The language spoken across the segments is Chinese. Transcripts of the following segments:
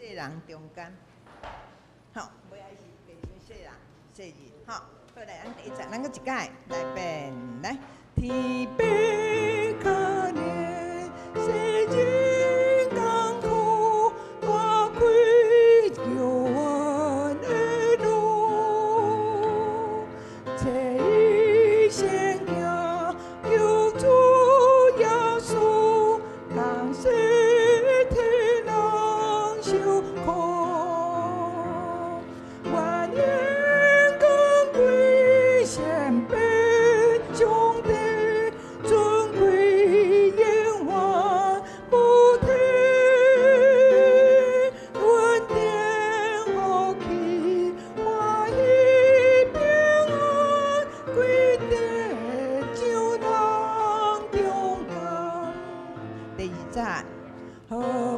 细人中间，好，尾仔是地上细人细字，好，好来，咱第一咱个一解来变来，天边可怜细人艰苦，花开求恩的路，这一线行求主耶稣，感谢天人受苦。万年更贵献俾上帝，尊贵永远不停，恩典福气欢喜平安，归地就人中间。第二节，河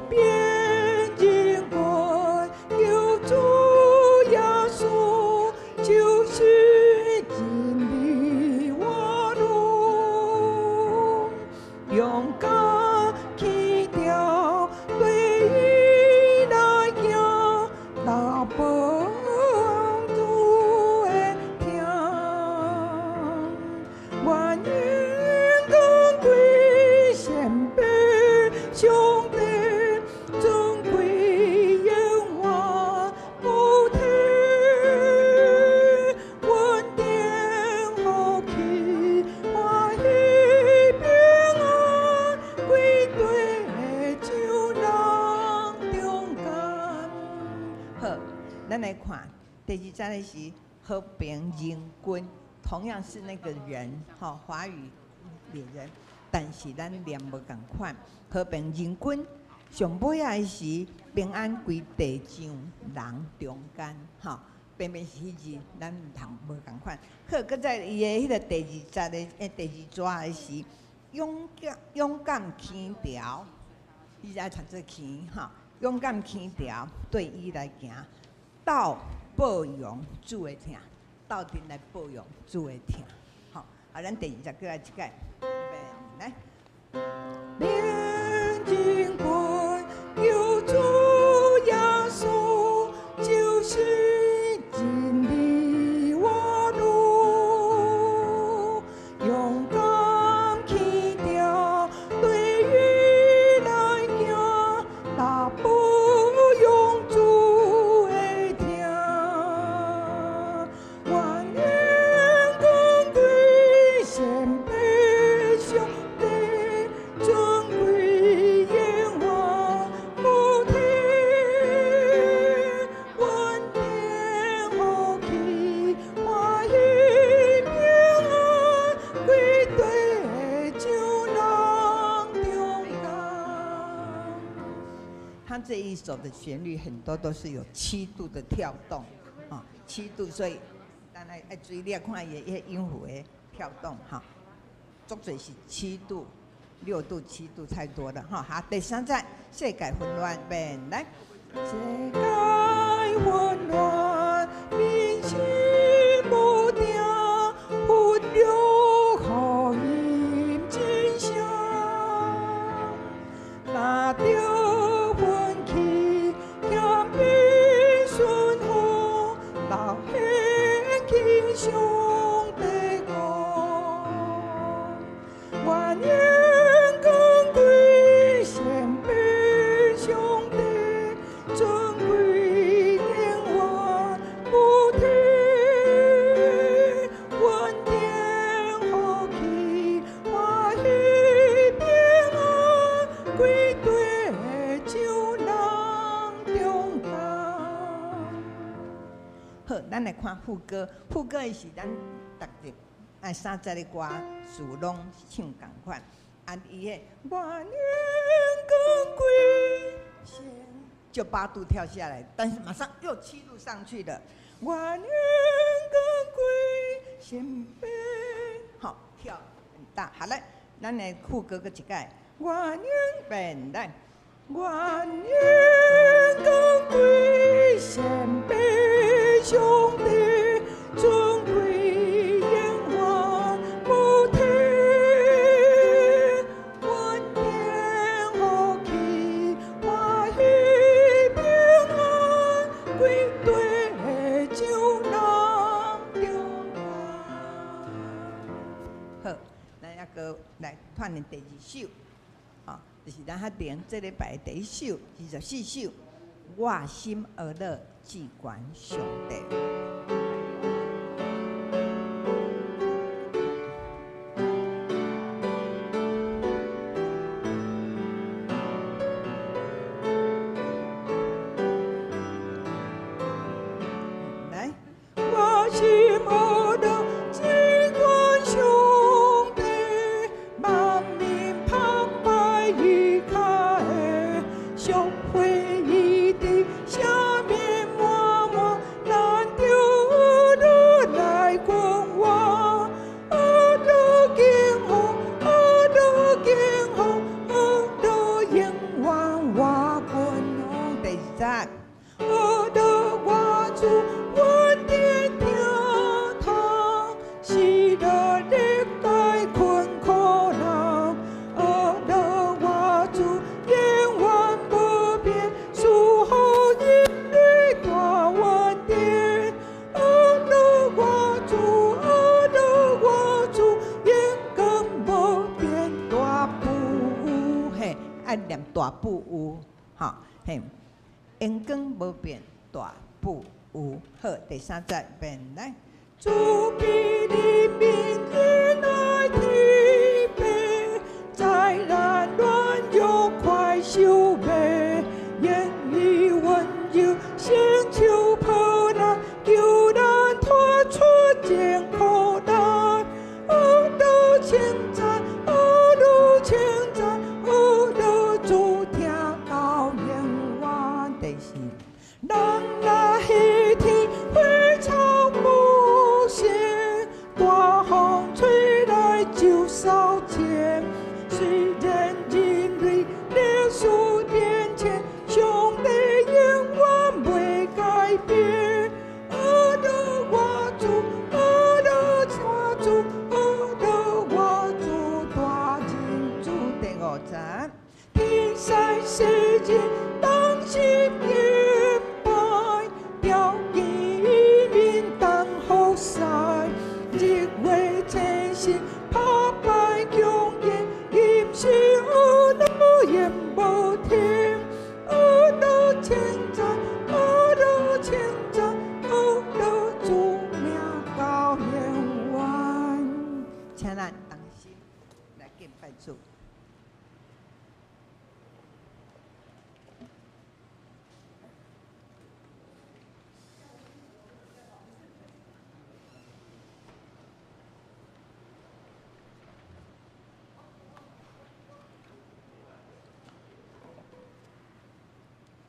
边经过求主耶稣，就是真理活路，勇敢去掉对伊来行，那帮助的听。万年更贵献俾上帝，尊贵永远不停，恩典福气欢喜平安，归对就人中间。好，咱来看第二章的是和平人君，同样是那个人，华语猎人，但是咱念无共款。和平人君上尾啊是平安归地上人中间，偏偏是迄字咱唔通无共款。好，搁在伊的迄个第二节的第二抓的是勇敢轻条，伊在读做轻勇敢轻条对伊来行，斗保养主的听，斗阵来保养主的听。咱第二节过来一解，来。面经过求主耶稣，就是真理活路，勇敢去掉对伊来行，那不用主的听。万年更贵献俾上帝，尊贵永远不停，恩典福气欢喜平安，归对就人中间。它这一首的旋律很多都是有7度的跳动，7度，所以咱爱注意，你看伊个音符的跳动足侪是7度、6度、7度太多了好，第三节，世界混乱变来，世界混乱，民心不定，分了福音真相，拿着分气，谦卑顺服，老献去上帝国。万年更贵献俾上帝，尊贵永远不停，恩典福气欢喜平安，归对就人中间。好，咱来看副歌，副歌的是咱逐日3节的歌词拢唱共款，伊个万年更贵献，就8度跳下来，但是马上又7度上去了。万年更贵献俾，跳很大。好嘞，咱来副歌个一解，万年变来，万年更贵献俾上帝，尊贵永远不停，恩典福气欢喜平第2首，就是咱较灵这礼拜第1首，24首。我心而乐，至关上帝。来，我心而乐，至关上帝。万民澎湃依靠的社会。下面默默难丢路来观望，多惊慌，多惊慌，多永远我困难第3，多我主稳定听堂，是了历代困苦人，多我主永远不变。爱念大不有，吼嘿，阳光无变，大不有。好，第3节变来，主必怜悯人爱体悲，灾难乱又快消灭，言语温柔，星球破烂，救咱脱出艰苦难，都称赞，都称赞。主听到永远第4，人若希天飞草木生，大风吹来就烧钱。虽然人类历史变迁，上帝永远袂改变。我主，我主，我主大人主第5节。天山世界，当心严白，条件移民当好塞，日月前行，拍败强言，임시路言无停，都称赞，都称赞，都主名到永远。请咱当心来敬拜主。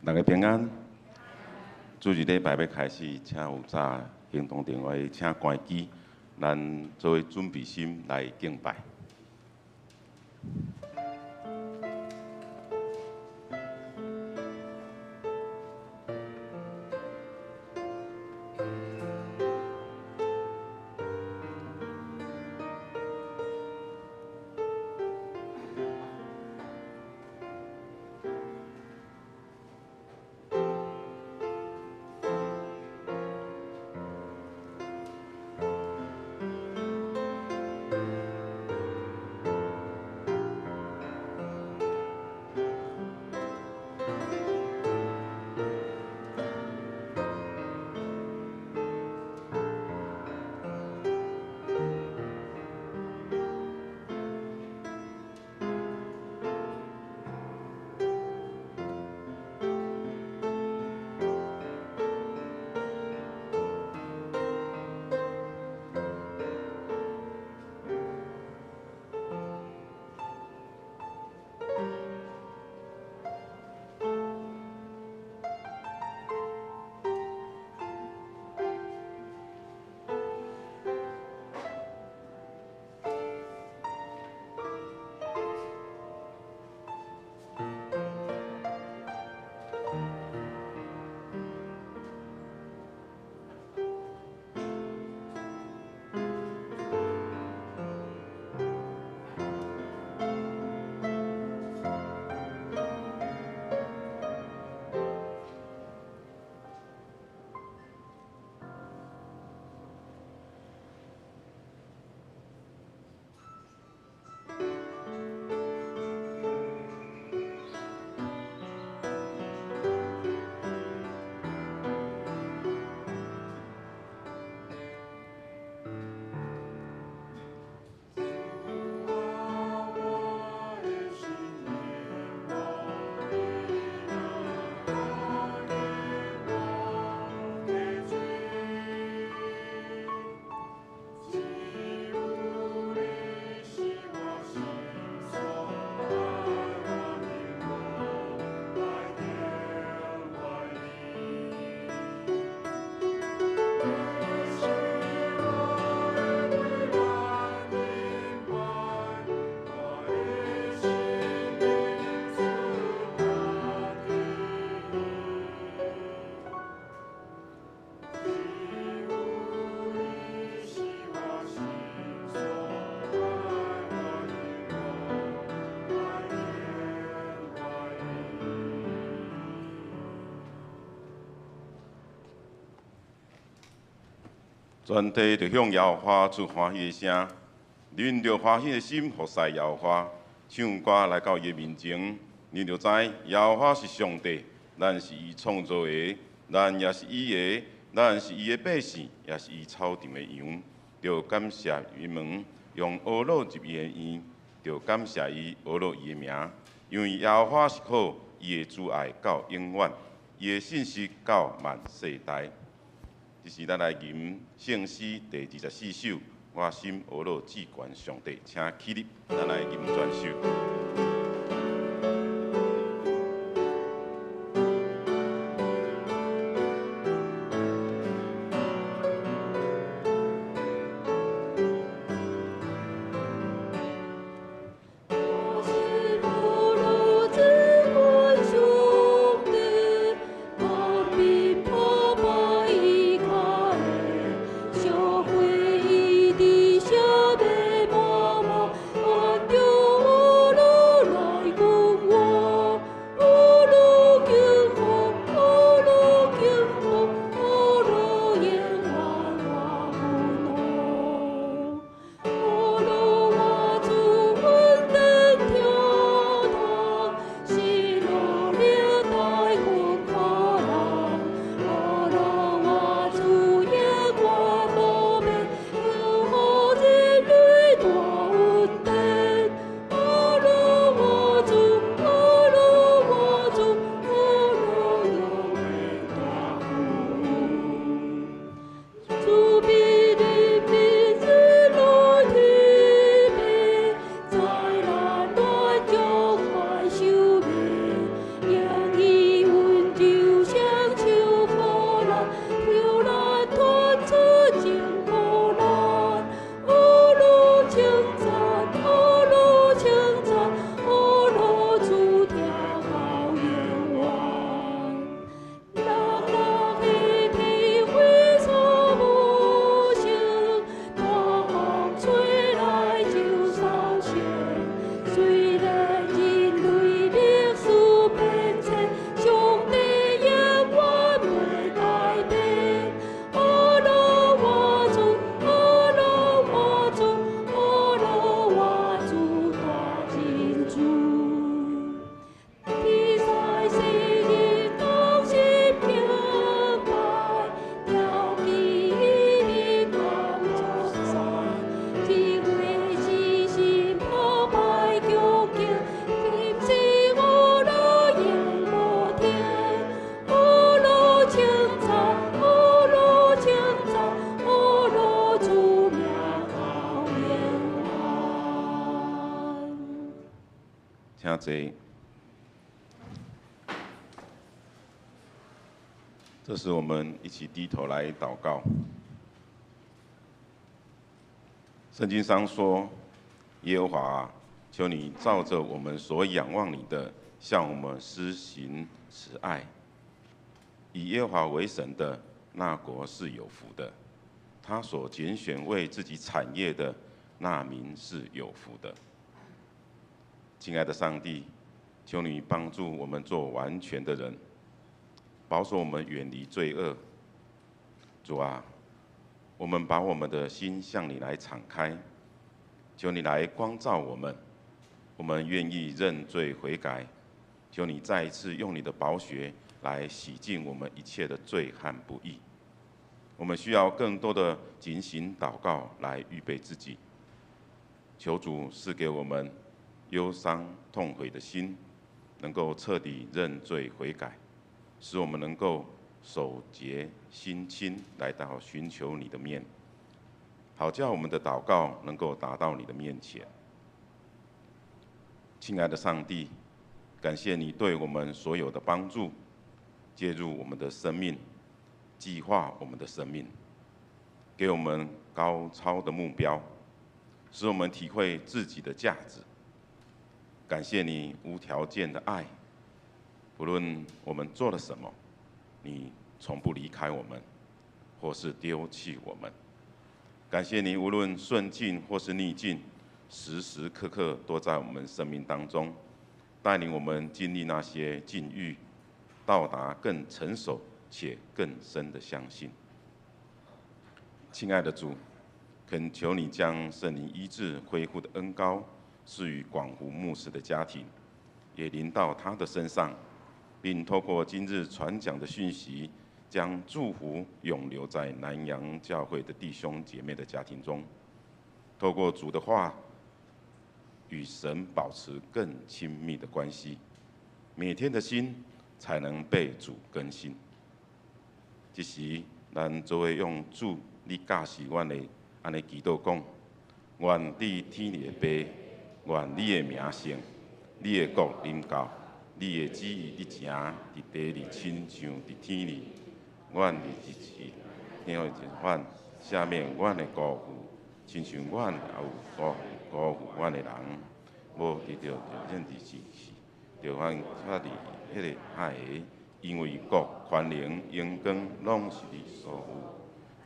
大家平安。主日礼拜要开始，请有早行动电话请关机，咱作为准备心来敬拜。全体就向耶和华出欢喜的声，恁着欢喜的心服侍耶和华，唱歌来到伊的面前。恁着知耶和华是上帝，咱是伊创造的，咱也是伊的，咱是伊的百姓，也是伊草场的羊。着感谢伊门，用讹落入伊的院，着感谢伊讹落伊的名，因为耶和华是好，伊的慈爱到永远，伊的信息到万世代。这是咱来吟圣诗第24首，我心讹落至关上帝，请起立，咱来吟全首。请坐。这时，我们一起低头来祷告。圣经上说：“耶和华啊，求你照着我们所仰望你的，向我们施行慈爱。以耶和华为神的那国是有福的，他所拣选为自己产业的那民是有福的。”亲爱的上帝，求你帮助我们做完全的人，保守我们远离罪恶。主啊，我们把我们的心向你来敞开，求你来光照我们。我们愿意认罪悔改，求你再一次用你的宝血来洗净我们一切的罪和不义。我们需要更多的警醒祷告来预备自己。求主赐给我们忧伤痛悔的心，能够彻底认罪悔改，使我们能够手洁心清来到寻求你的面，好叫我们的祷告能够达到你的面前。亲爱的上帝，感谢你对我们所有的帮助，介入我们的生命，计划我们的生命，给我们高超的目标，使我们体会自己的价值。感谢你无条件的爱，不论我们做了什么，你从不离开我们，或是丢弃我们。感谢你无论顺境或是逆境，时时刻刻都在我们生命当中，带领我们经历那些境遇，到达更成熟且更深的相信。亲爱的主，恳求你将圣灵医治恢复的恩膏赐予广湖牧师的家庭，也临到他的身上，并透过今日传讲的讯息，将祝福永留在南洋教会的弟兄姐妹的家庭中。透过主的话，与神保持更亲密的关系，每天的心才能被主更新。这时，咱就会用主你教示阮的安尼祈祷讲：愿伫天里的爸，愿你的名圣，你的国临到，你的旨意你行伫地里，亲像伫天里。阮日日时，听一饭，下面阮的辜负，亲像阮也有辜负阮的人，无得到咱伫时时，着阮卡伫迄个海的。因为国、权能、荣光，拢是你所有，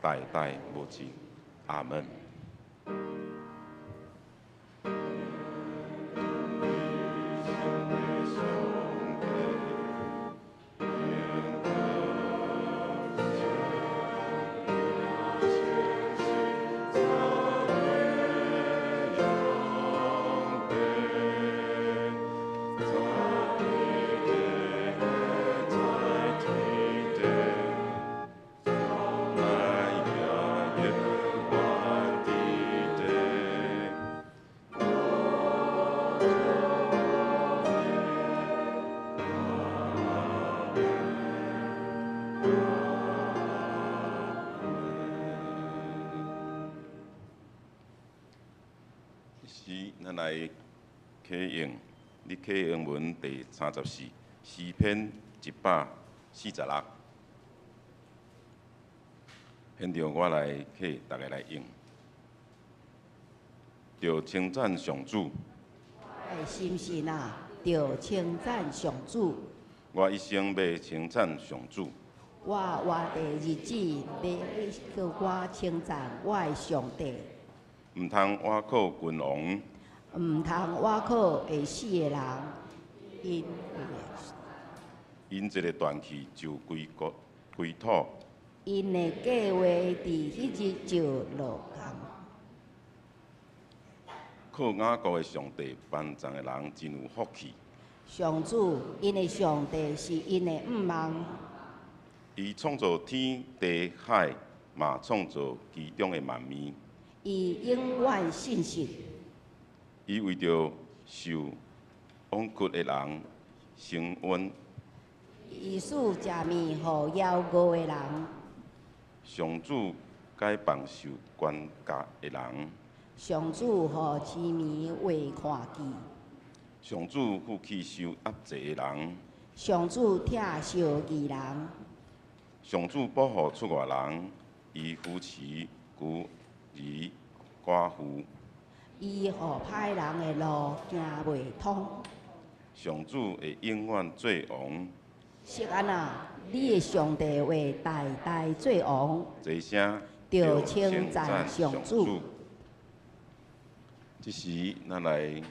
代代无尽。阿门。咱来启用，你启用文第34，诗篇146。现着我来启，大家来用。着称赞上主。我心神啊，着称赞上主。我一生要称赞上主。我活的日子要叫我称赞我的上帝。毋通倚靠君王。毋通倚靠会死的人，因这个断气就归土。因的计划伫迄日就落空。靠雅各的上帝帮助的人真有福气。上主，因的上帝是因的五望。伊创造天地海，嘛创造其中的万物。伊永远信实。伊为着受枉屈的人升温。伊使食面互夭饿的人。上主解放受关押的人。上主互痴迷为看见。上主负起受压制的人。上主疼受义人。上主保护出外人，伊扶持孤儿寡妇。伊互歹人的路行袂通。上主会永远做王。锡安啊，你的上帝会代代做王。这声着称赞上主。这时，咱来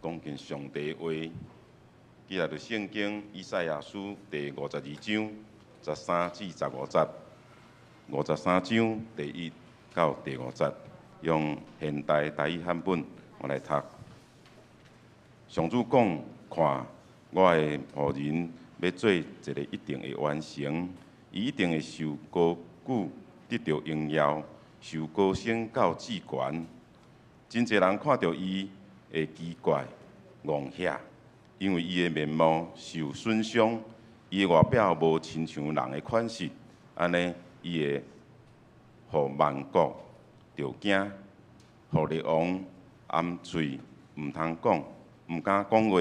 讲见上帝的话。记来着圣经以赛亚书第52章13至15节，53章第1到第5节。用现代台语汉本，我来读。上主讲：看，我的仆人要做一个一定会完成，伊一定会受高举，得到荣耀，受高升到至悬。真侪人看到伊会奇怪、戆遐，因为伊的面貌受损伤，伊的外表无亲像人的款式，安尼伊会互万国着惊，互列王掩嘴，毋通讲，毋敢讲话。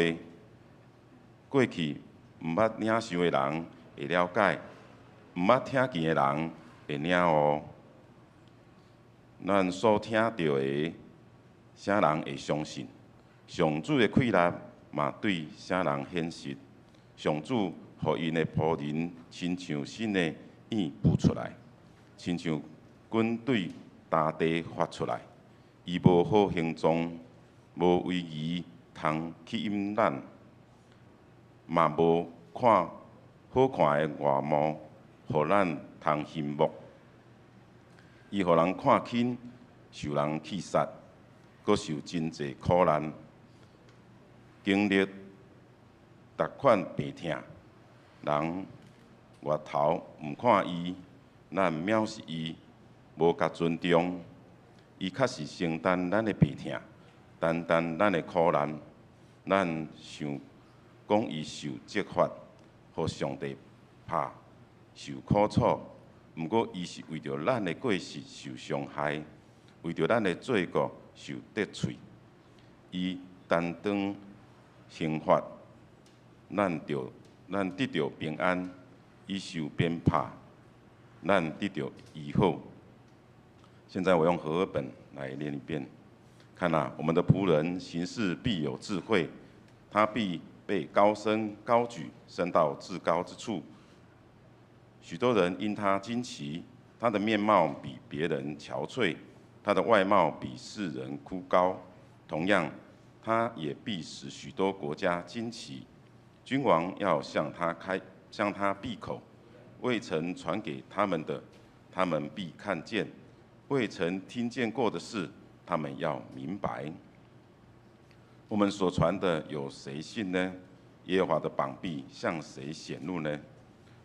过去毋捌领受的人会了解，毋捌听见的人会领悟。咱所听到的，啥人会相信？上主的气力嘛对啥人显示？上主互因的仆人亲像新的燕孵出来，亲像军队大地发出来。伊无好形状，无威仪，通去引咱，嘛无看好看的外貌，互咱通羡慕。伊互人看轻，受人气杀，阁受真济苦难，经历逐款病痛，人外头毋看伊，咱藐视伊，无甲尊重。伊确实承担咱的病痛，担当咱的苦难。咱想讲伊受责罚，互上帝拍，受苦楚。毋过伊是为着咱的过失受伤害，为着咱的罪过受得罪。伊担当刑罚，咱得到平安；伊受鞭拍，咱得到医好。现在我用和合本来念一遍。看啊，我们的仆人行事必有智慧，他必被高升高举，升到至高之处。许多人因他惊奇，他的面貌比别人憔悴，他的外貌比世人枯槁。同样，他也必使许多国家惊奇。君王要向他闭口，未曾传给他们的，他们必看见；未曾听见过的事，他们要明白。我们所传的有谁信呢？耶和华的膀臂向谁显露呢？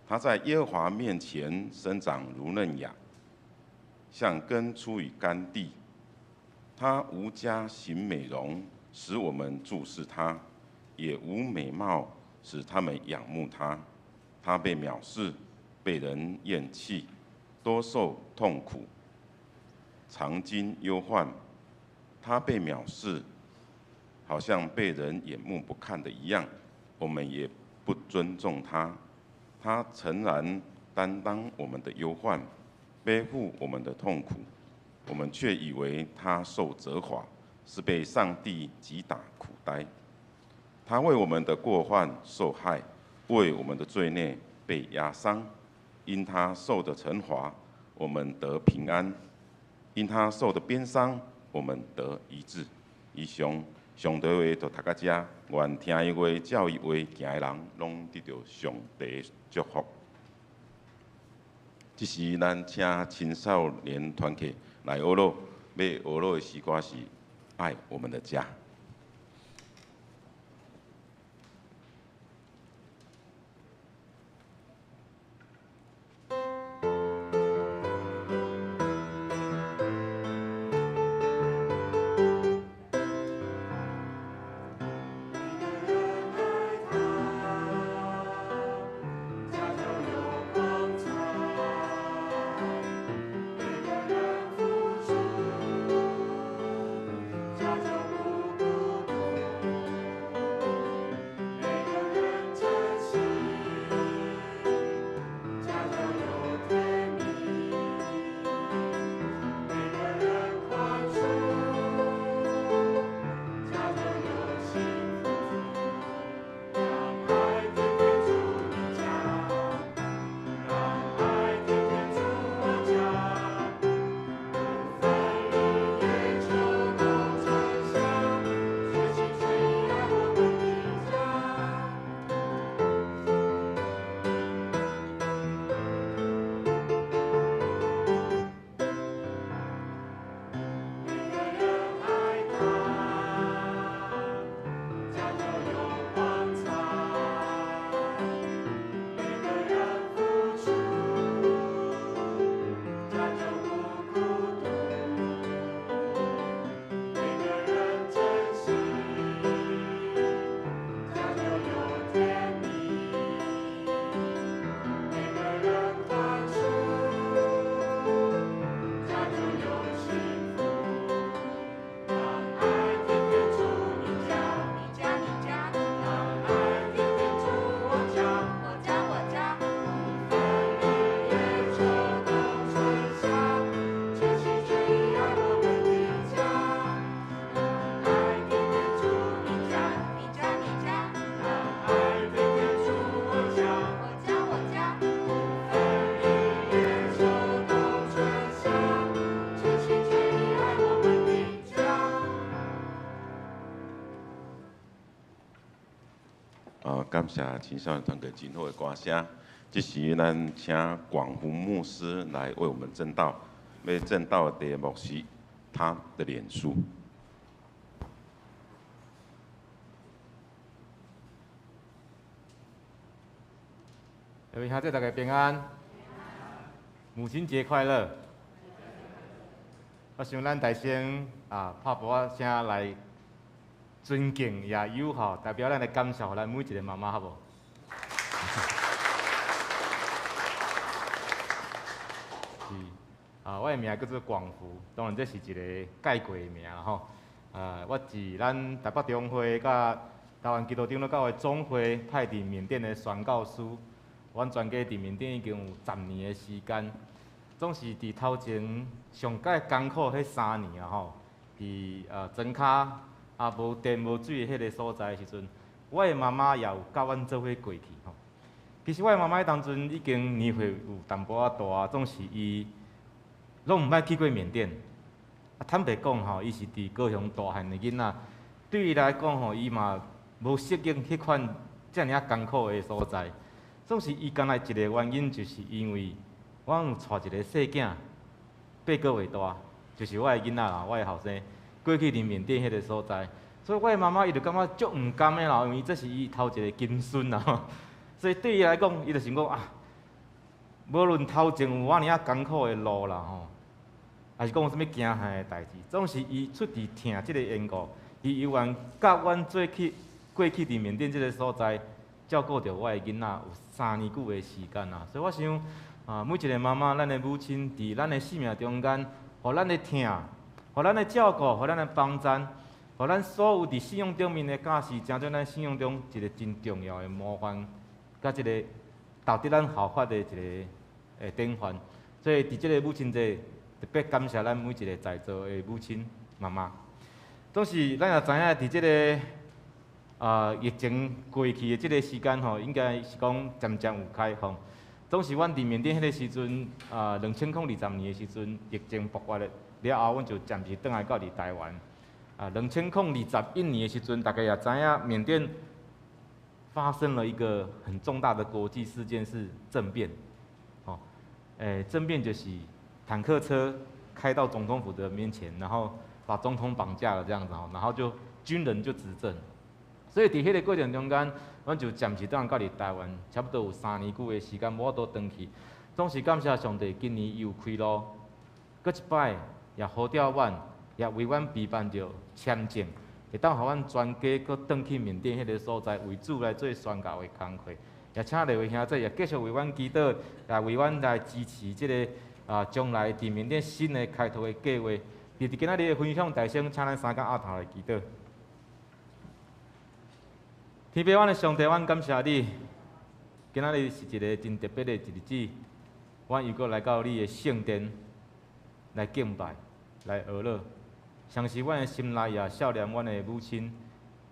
他在耶和华面前生长如嫩芽，像根出于干地。他无家行美容，使我们注视他；也无美貌，使他们仰慕他。他被藐视，被人厌弃，多受痛苦，常经忧患。他被藐视，好像被人眼目不看的一样，我们也不尊重他。他诚然担当我们的忧患，背负我们的痛苦，我们却以为他受责罚，是被上帝击打苦待。他为我们的过患受害，为我们的罪孽被压伤。因他受的惩罚，我们得平安；因他受的鞭伤，我们得医治。以上上帝话就读到这，愿听伊话、照伊话行的人，拢得到上帝的祝福。这时，咱请青少年团体来学乐，要学乐的诗歌是《爱我们的家》。感谢青少年团队真好的歌声。这时，咱请广福牧师来为我们证道，要正道的牧师他的脸书。各位兄弟大家平安，母亲节快乐！我想咱大先拍波声来尊敬也友好，代表咱来感谢咱每一个妈妈，好无？是我的名叫做广福，当然这是一个概括的名吼。我是咱台北中会甲台湾基督长老教会总会派伫缅甸的宣教师。阮全家伫缅甸已经有10年的时间，总是伫头前上介艰苦迄3年吼，伫庄卡无电无水的迄个所在的时阵，我的妈妈也有甲阮做伙过去吼。其实我的妈妈迄当阵已经年岁有淡薄仔大，总是伊拢毋捌去过缅甸。坦白讲吼，伊是伫高雄大汉的囡仔，对伊来讲吼，伊嘛无适应迄款遮尔艰苦的所在。总是伊干来一个原因，就是因为我有带一个细囝，8个月大，就是我的囡仔啦，我的后生，过去伫缅甸迄个所在，所以我的妈妈伊就感觉足毋甘的啦，因为这是伊头一个金孙啦，所以对伊来讲，伊就想讲无论头前有遐尔啊艰苦的路啦吼，还是讲有啥物惊吓的代志，总是伊出伫听即个缘故，伊有愿甲阮过去伫缅甸即个所在。照顾着我的囡仔有3年久的时间啊，所以我想每一个妈妈，咱的母亲伫咱的生命中间，互咱的疼，互咱的照顾，互咱的帮衬，互咱所有伫信仰中面的教示，成做咱信仰中一个真重要的模范，甲一个导致咱效法的一个典范。所以伫即个母亲节，特别感谢咱每一个在座的母亲妈妈。总是咱也知影伫即个。疫情过去的即个时间吼，应该是讲渐渐有开放。总是阮伫缅甸迄个时阵，2020年的时阵，疫情爆发了后，阮就暂时转来到伫台湾。2021年的时阵，大家也知影缅甸发生了一个很重大的国际事件，是政变。政变就是坦克车开到总统府的面前，然后把总统绑架了这样子然后就军人就执政。所以伫迄个过程中间，阮就暂时当到伫台湾，差不多有3年久的时间，无法度回去。总是感谢上帝，今年又开路，搁一摆也好调阮，也为阮备办着签证，会当互阮全家搁回去缅甸迄个所在，为主来做宣教的工课。也请各位兄弟也继续为阮祈祷，也为阮来支持即个将来伫缅甸新的开拓的计划。伫今仔日的分享大声，请咱3个阿头来祈祷。天父，阮的上帝，阮感谢你。今仔日是一个真特别的日子，阮又搁来到你的圣殿来敬拜、来学乐。相信阮的心内也少念阮的母亲，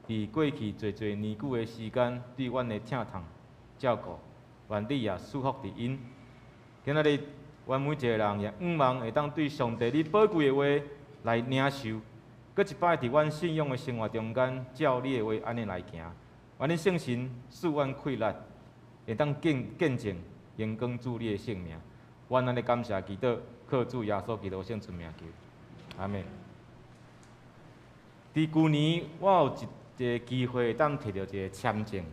伫过去侪年久的时间，对阮的疼痛、照顾，愿你也祝福伫因。今仔日，阮每一个人也仰望会当对上帝你宝贵的话来领受，搁一摆伫阮信仰的生活中间，照你的话安尼来行。愿你圣神赐阮气力，会当见证荣光主你的性命。愿咱的感谢祈祷，靠主耶稣基督圣尊名求，阿门。伫旧年，我有一个机会当摕到一个签证，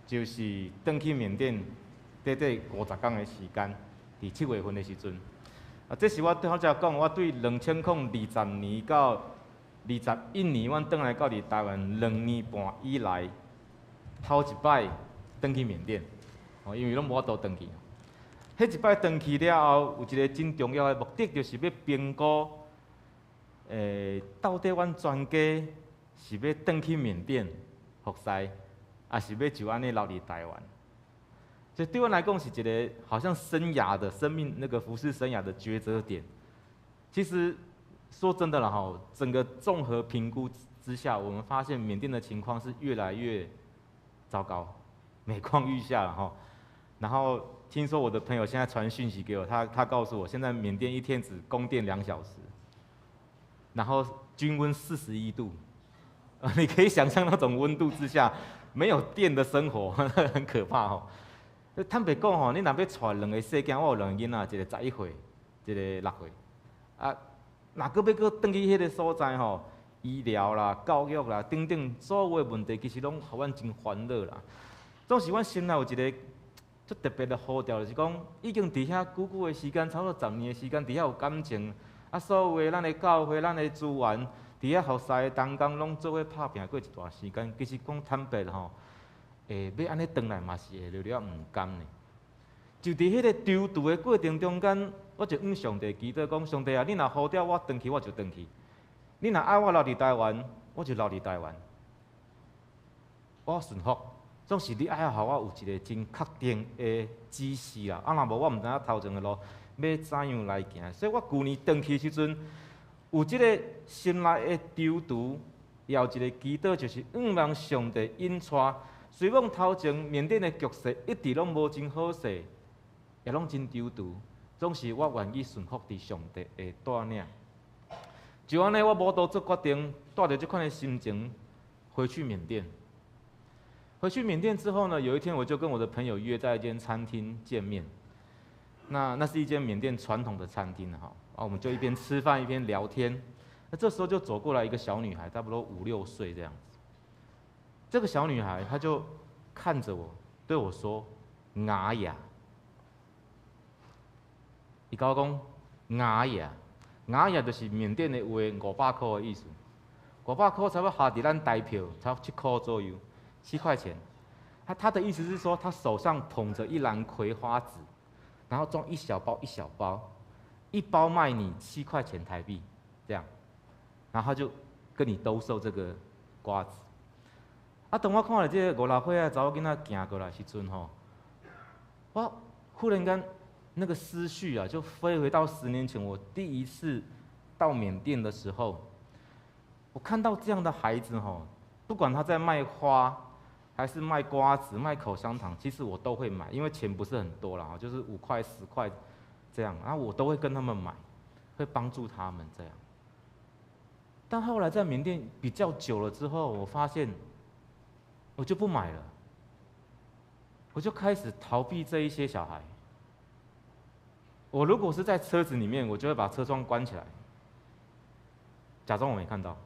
就是转去缅甸，短50天的时间，伫7月份的时阵。这是我好才讲，我对2020年到21年，阮转来到伫台湾2年半以来。头一摆转去缅甸，因为拢无法度转去。迄一摆转去了后，有一个真重要的目的，就是要评估，到底阮全家是要转去缅甸服侍，还是要就安尼留伫台湾？所以对阮来讲，是一个好像生命那个服侍生涯的抉择点。其实说真的啦整个综合评估之下，我们发现缅甸的情况是越来越糟糕，每况愈下了然后听说我的朋友现在传讯息给我，他告诉我，现在缅甸一天只供电2小时，然后均温41度，你可以想象那种温度之下没有电的生活，很可怕坦白讲你若要带2个细囝，我有2个囡仔，一个11岁，一个6岁，啊，若搁要搁转去迄个所在吼，医疗啦、教育啦等等所有的问题，其实拢互阮真烦恼啦。总是阮心内有一个足特别的呼召，就是讲已经伫遐久久的时间，差不多10年的时间，伫遐有感情，啊，所有的咱的教会、咱的资源，伫遐服侍的同工拢做伙拍拼过一段时间。其实讲坦白吼，要安尼转来嘛是会了了毋甘呢。就伫迄个抽除的过程中间，我就向上帝祈祷讲：上帝啊，你若呼召我转去，我就转去；你若爱我留伫台湾，我就留伫台湾。我顺服。总是你爱互我有一个真确定的指示啦，啊，若无我毋知影头前的路要怎样来行。所以我旧年转去的时阵，有即个心内的抽除，也有一个祈祷，就是让上帝引带。虽讲头前缅甸的局势一直拢无真好势，也拢真抽除，总是我愿意顺服伫上帝的带领。就安尼，我无多做决定，带着这款的心情回去缅甸。回去缅甸之后呢，有一天我就跟我的朋友约在一间餐厅见面。那是一间缅甸传统的餐厅哈，啊，我们就一边吃饭一边聊天。那这时候就走过来一个小女孩，差不多5、6岁这样子。这个小女孩她就看着我，对我说：“雅雅。”伊甲我讲雅雅，雅雅就是缅甸的话500块的意思。500块差不多下伫咱台票差不多7块左右。7块钱，他的意思是说，他手上捧着一篮葵花籽，然后装一小包一小包，一包卖你7块钱台币，这样，然后他就跟你兜售这个瓜子。啊，等我看到这个5、6岁啊查某囡仔行过来时阵吼，我忽然间那个思绪啊，就飞回到10年前我第一次到缅甸的时候，我看到这样的孩子吼，不管他在卖花。还是卖瓜子、卖口香糖，其实我都会买，因为钱不是很多啦，就是5块、10块这样，然后我都会跟他们买，会帮助他们这样。但后来在缅甸比较久了之后，我发现我就不买了，我就开始逃避这一些小孩。我如果是在车子里面，我就会把车窗关起来，假装我没看到。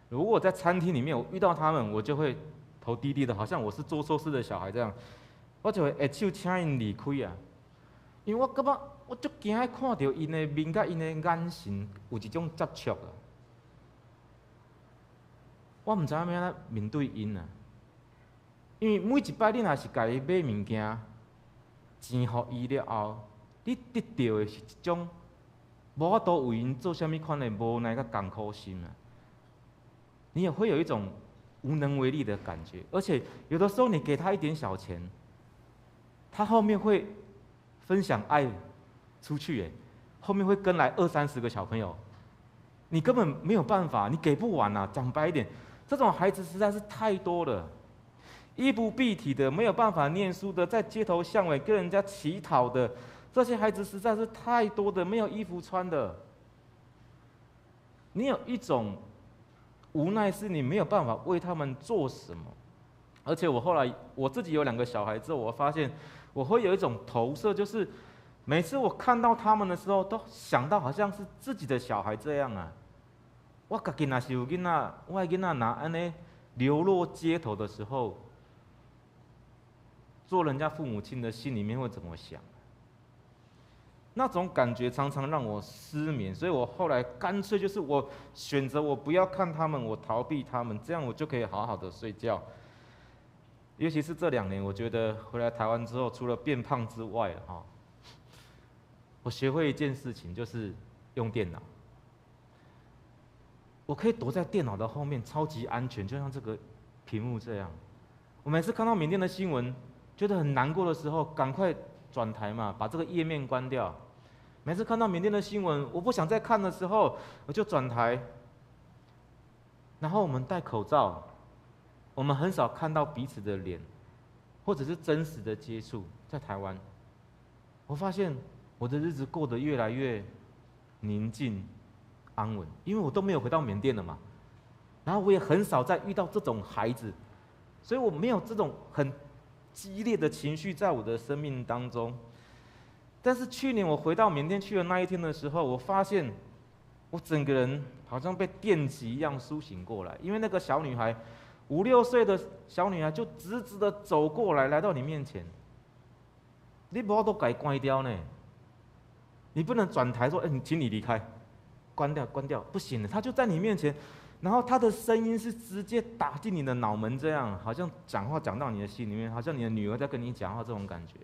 如果我在餐厅里面，我遇到他们，我就会头低低的，好像我是做错事的小孩这样，我就会下手请因离开啊。因为我感觉我足惊看到因的面甲因的眼神有一种接触啊。我唔知影要安怎面对因啊。因为每一摆你若是家己买物件，钱互伊了后，你得到的是一种无法度为因做啥物款的无奈甲艰苦心啊。你也会有一种无能为力的感觉，而且有的时候你给他一点小钱，他后面会分享爱出去，哎，后面会跟来20、30个小朋友，你根本没有办法，你给不完啊！讲白一点，这种孩子实在是太多了，衣不蔽体的，没有办法念书的，在街头巷尾跟人家乞讨的，这些孩子实在是太多的，没有衣服穿的。你有一种无奈是你没有办法为他们做什么，而且我后来我自己有2个小孩之后，我发现我会有一种投射，就是每次我看到他们的时候，都想到好像是自己的小孩这样啊。我家己若是有囡仔，我的囡仔若安尼流落街头的时候，做人家父母亲的心里面会怎么想？那种感觉常常让我失眠，所以我后来干脆就是我选择我不要看他们，我逃避他们，这样我就可以好好的睡觉。尤其是这2年，我觉得回来台湾之后，除了变胖之外，我学会一件事情，就是用电脑。我可以躲在电脑的后面，超级安全，就像这个屏幕这样。我每次看到缅甸的新闻，觉得很难过的时候，赶快转台嘛，把这个页面关掉。每次看到缅甸的新闻，我不想再看的时候，我就转台。然后我们戴口罩，我们很少看到彼此的脸，或者是真实的接触。在台湾，我发现我的日子过得越来越宁静、安稳，因为我都没有回到缅甸了嘛。然后我也很少再遇到这种孩子，所以我没有这种很激烈的情绪在我的生命当中。但是去年我回到缅甸去的那一天的时候，我发现我整个人好像被电击一样苏醒过来，因为那个小女孩5、6岁的小女孩就直直的走过来，来到你面前，你不要都给关掉呢，你不能转台说，请你离开，关掉，关掉，不行的，她就在你面前。然后他的声音是直接打进你的脑门，这样好像讲话讲到你的心里面，好像你的女儿在跟你讲话这种感觉。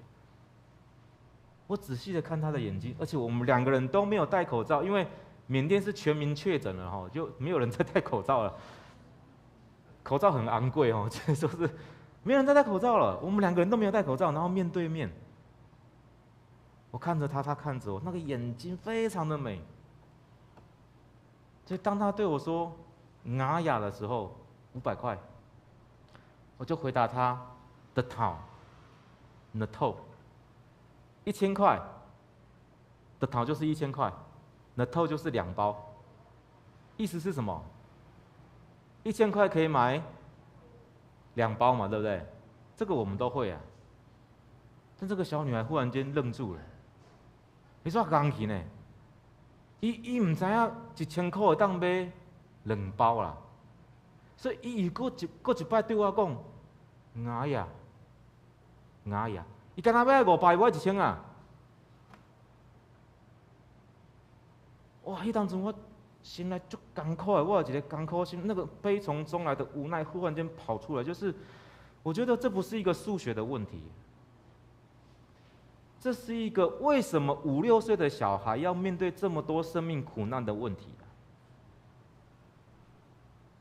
我仔细的看他的眼睛，而且我们2个人都没有戴口罩，因为缅甸是全民确诊了哈，就没有人在戴口罩了。口罩很昂贵哦，就是说是没有人在戴口罩了，我们2个人都没有戴口罩，然后面对面，我看着他，他看着我，那个眼睛非常的美。所以当他对我说雅雅的时候，500块，我就回答他的头，你的头，1000块，的头就是1000块，的头就是2包，意思是什么？1000块可以买2包嘛，对不对？这个我们都会啊。但这个小女孩忽然间愣住了，你说钢琴呢？伊唔知影1000块会当买2包啦，所以伊又过一摆对我讲，雅雅，雅雅，伊干那要500，我1000啊！哇，迄当阵我心内足艰苦的，我有一个艰苦心，那个悲从中来的无奈忽然间跑出来，就是我觉得这不是一个数学的问题。这是一个为什么5、6岁的小孩要面对这么多生命苦难的问题啊？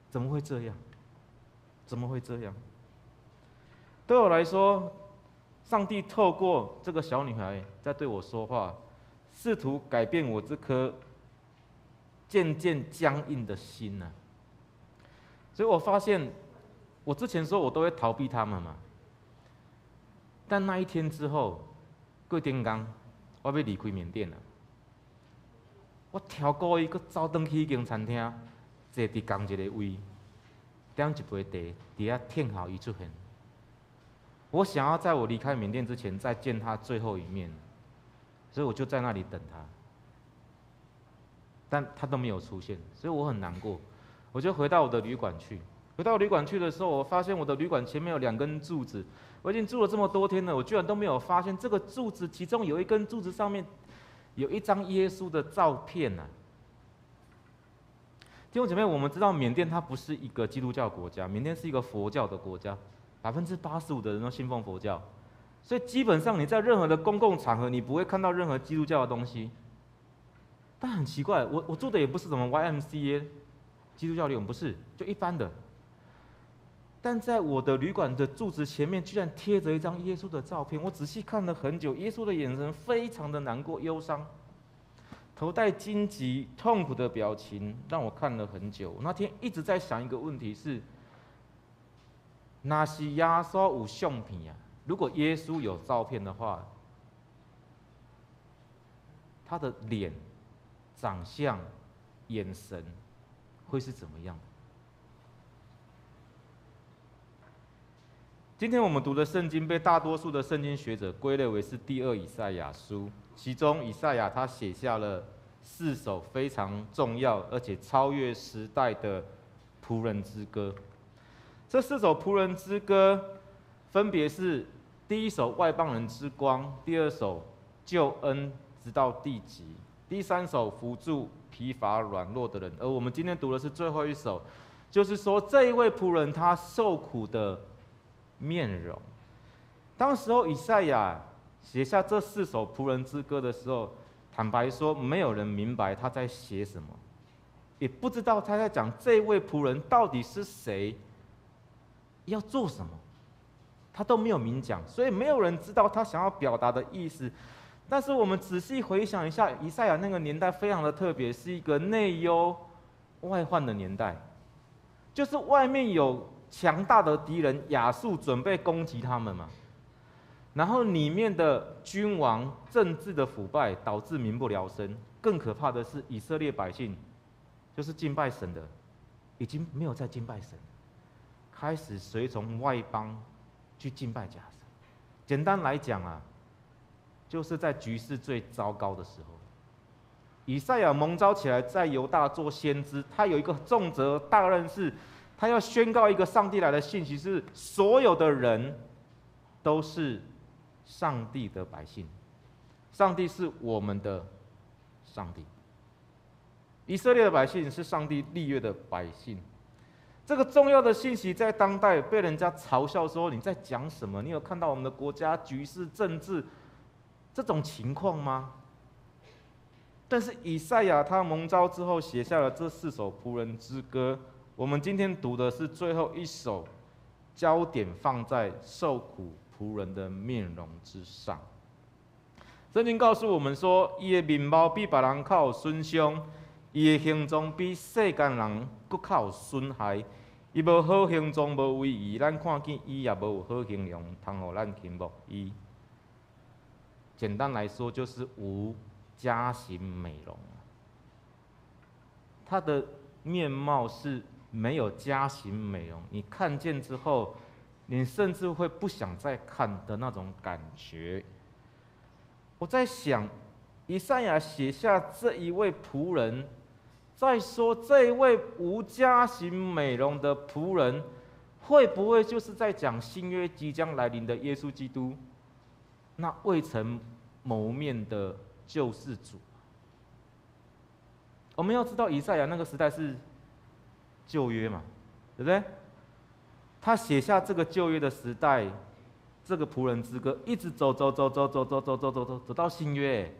怎么会这样？怎么会这样？对我来说，上帝透过这个小女孩在对我说话，试图改变我这颗渐渐僵硬的心啊。所以我发现，我之前说我都会逃避他们嘛，但那一天之后。过顶天，我要离开缅甸了。我挑故意，搁走转去迄间餐厅，坐伫同一个位，点一杯茶，伫遐听候伊出现。我想要在我离开缅甸之前再见他最后一面，所以我就在那里等他。但他都没有出现，所以我很难过。我就回到我的旅馆去。回到旅馆去的时候，我发现我的旅馆前面有2根柱子。我已经住了这么多天了，我居然都没有发现这个柱子，其中有一根柱子上面有一张耶稣的照片啊！弟兄姐妹，我们知道缅甸它不是一个基督教国家，缅甸是一个佛教的国家，85%的人都信奉佛教，所以基本上你在任何的公共场合，你不会看到任何基督教的东西。但很奇怪，我住的也不是什么 YMCA 基督教旅馆，不是，就一般的。但在我的旅馆的柱子前面，居然贴着一张耶稣的照片。我仔细看了很久，耶稣的眼神非常的难过、忧伤，头戴荆棘、痛苦的表情，让我看了很久。我那天一直在想一个问题是：若是耶稣有相片啊？如果耶稣有照片的话，他的脸、长相、眼神会是怎么样？今天我们读的圣经被大多数的圣经学者归类为是第2以赛亚书，其中以赛亚他写下了4首非常重要而且超越时代的仆人之歌。这4首仆人之歌分别是第1首外邦人之光，第2首救恩直到地极，第3首扶助疲乏软弱的人。而我们今天读的是最后1首，就是说这一位仆人他受苦的面容。当时候以赛亚写下这4首仆人之歌的时候，坦白说，没有人明白他在写什么，也不知道他在讲这位仆人到底是谁，要做什么，他都没有明讲，所以没有人知道他想要表达的意思。但是我们仔细回想一下，以赛亚那个年代非常的特别，是一个内忧外患的年代，就是外面有强大的敌人亚述准备攻击他们嘛，然后里面的君王政治的腐败导致民不聊生，更可怕的是以色列百姓，就是敬拜神的，已经没有再敬拜神，开始随从外邦去敬拜假神。简单来讲啊，就是在局势最糟糕的时候。以赛亚蒙召起来在犹大做先知，他有一个重责大任是，他要宣告一个上帝来的信息，是所有的人都是上帝的百姓，上帝是我们的上帝。以色列的百姓是上帝立约的百姓。这个重要的信息在当代被人家嘲笑说：“你在讲什么？你有看到我们的国家局势、政治这种情况吗？”但是以赛亚他蒙召之后写下了这4首仆人之歌，我们今天读的是最后一首，焦点放在受苦仆人的面容之上。圣经告诉我们说，伊的面貌比别人较有损伤，伊的形状比世间人更较有损害。伊无好形状，无威仪，咱看见伊也无有好形容，通互咱钦慕伊。简单来说，就是无佳形美容。他的面貌是没有佳形美容，你看见之后，你甚至会不想再看的那种感觉。我在想，以赛亚写下这一位仆人，再说这一位无佳形美容的仆人，会不会就是在讲新约即将来临的耶稣基督，那未曾谋面的救世主？我们要知道，以赛亚那个时代是旧约嘛，对不对？他写下这个旧约的时代，这个仆人之歌，一直走到新约，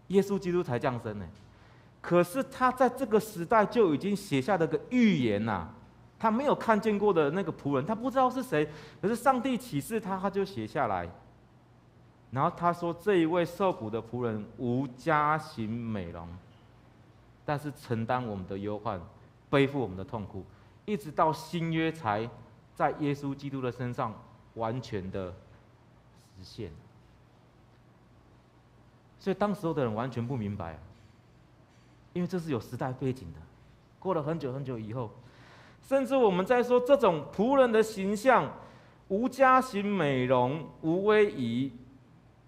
耶稣基督才降生呢。可是他在这个时代就已经写下了个预言呐，他没有看见过的那个仆人，他不知道是谁，可是上帝启示他，他就写下来。然后他说，这一位受苦的仆人无佳形美容，但是承担我们的忧患，背负我们的痛苦，一直到新约才在耶稣基督的身上完全的实现。所以当时候的人完全不明白，因为这是有时代背景的。过了很久很久以后，甚至我们在说这种仆人的形象无佳形美容、无威仪、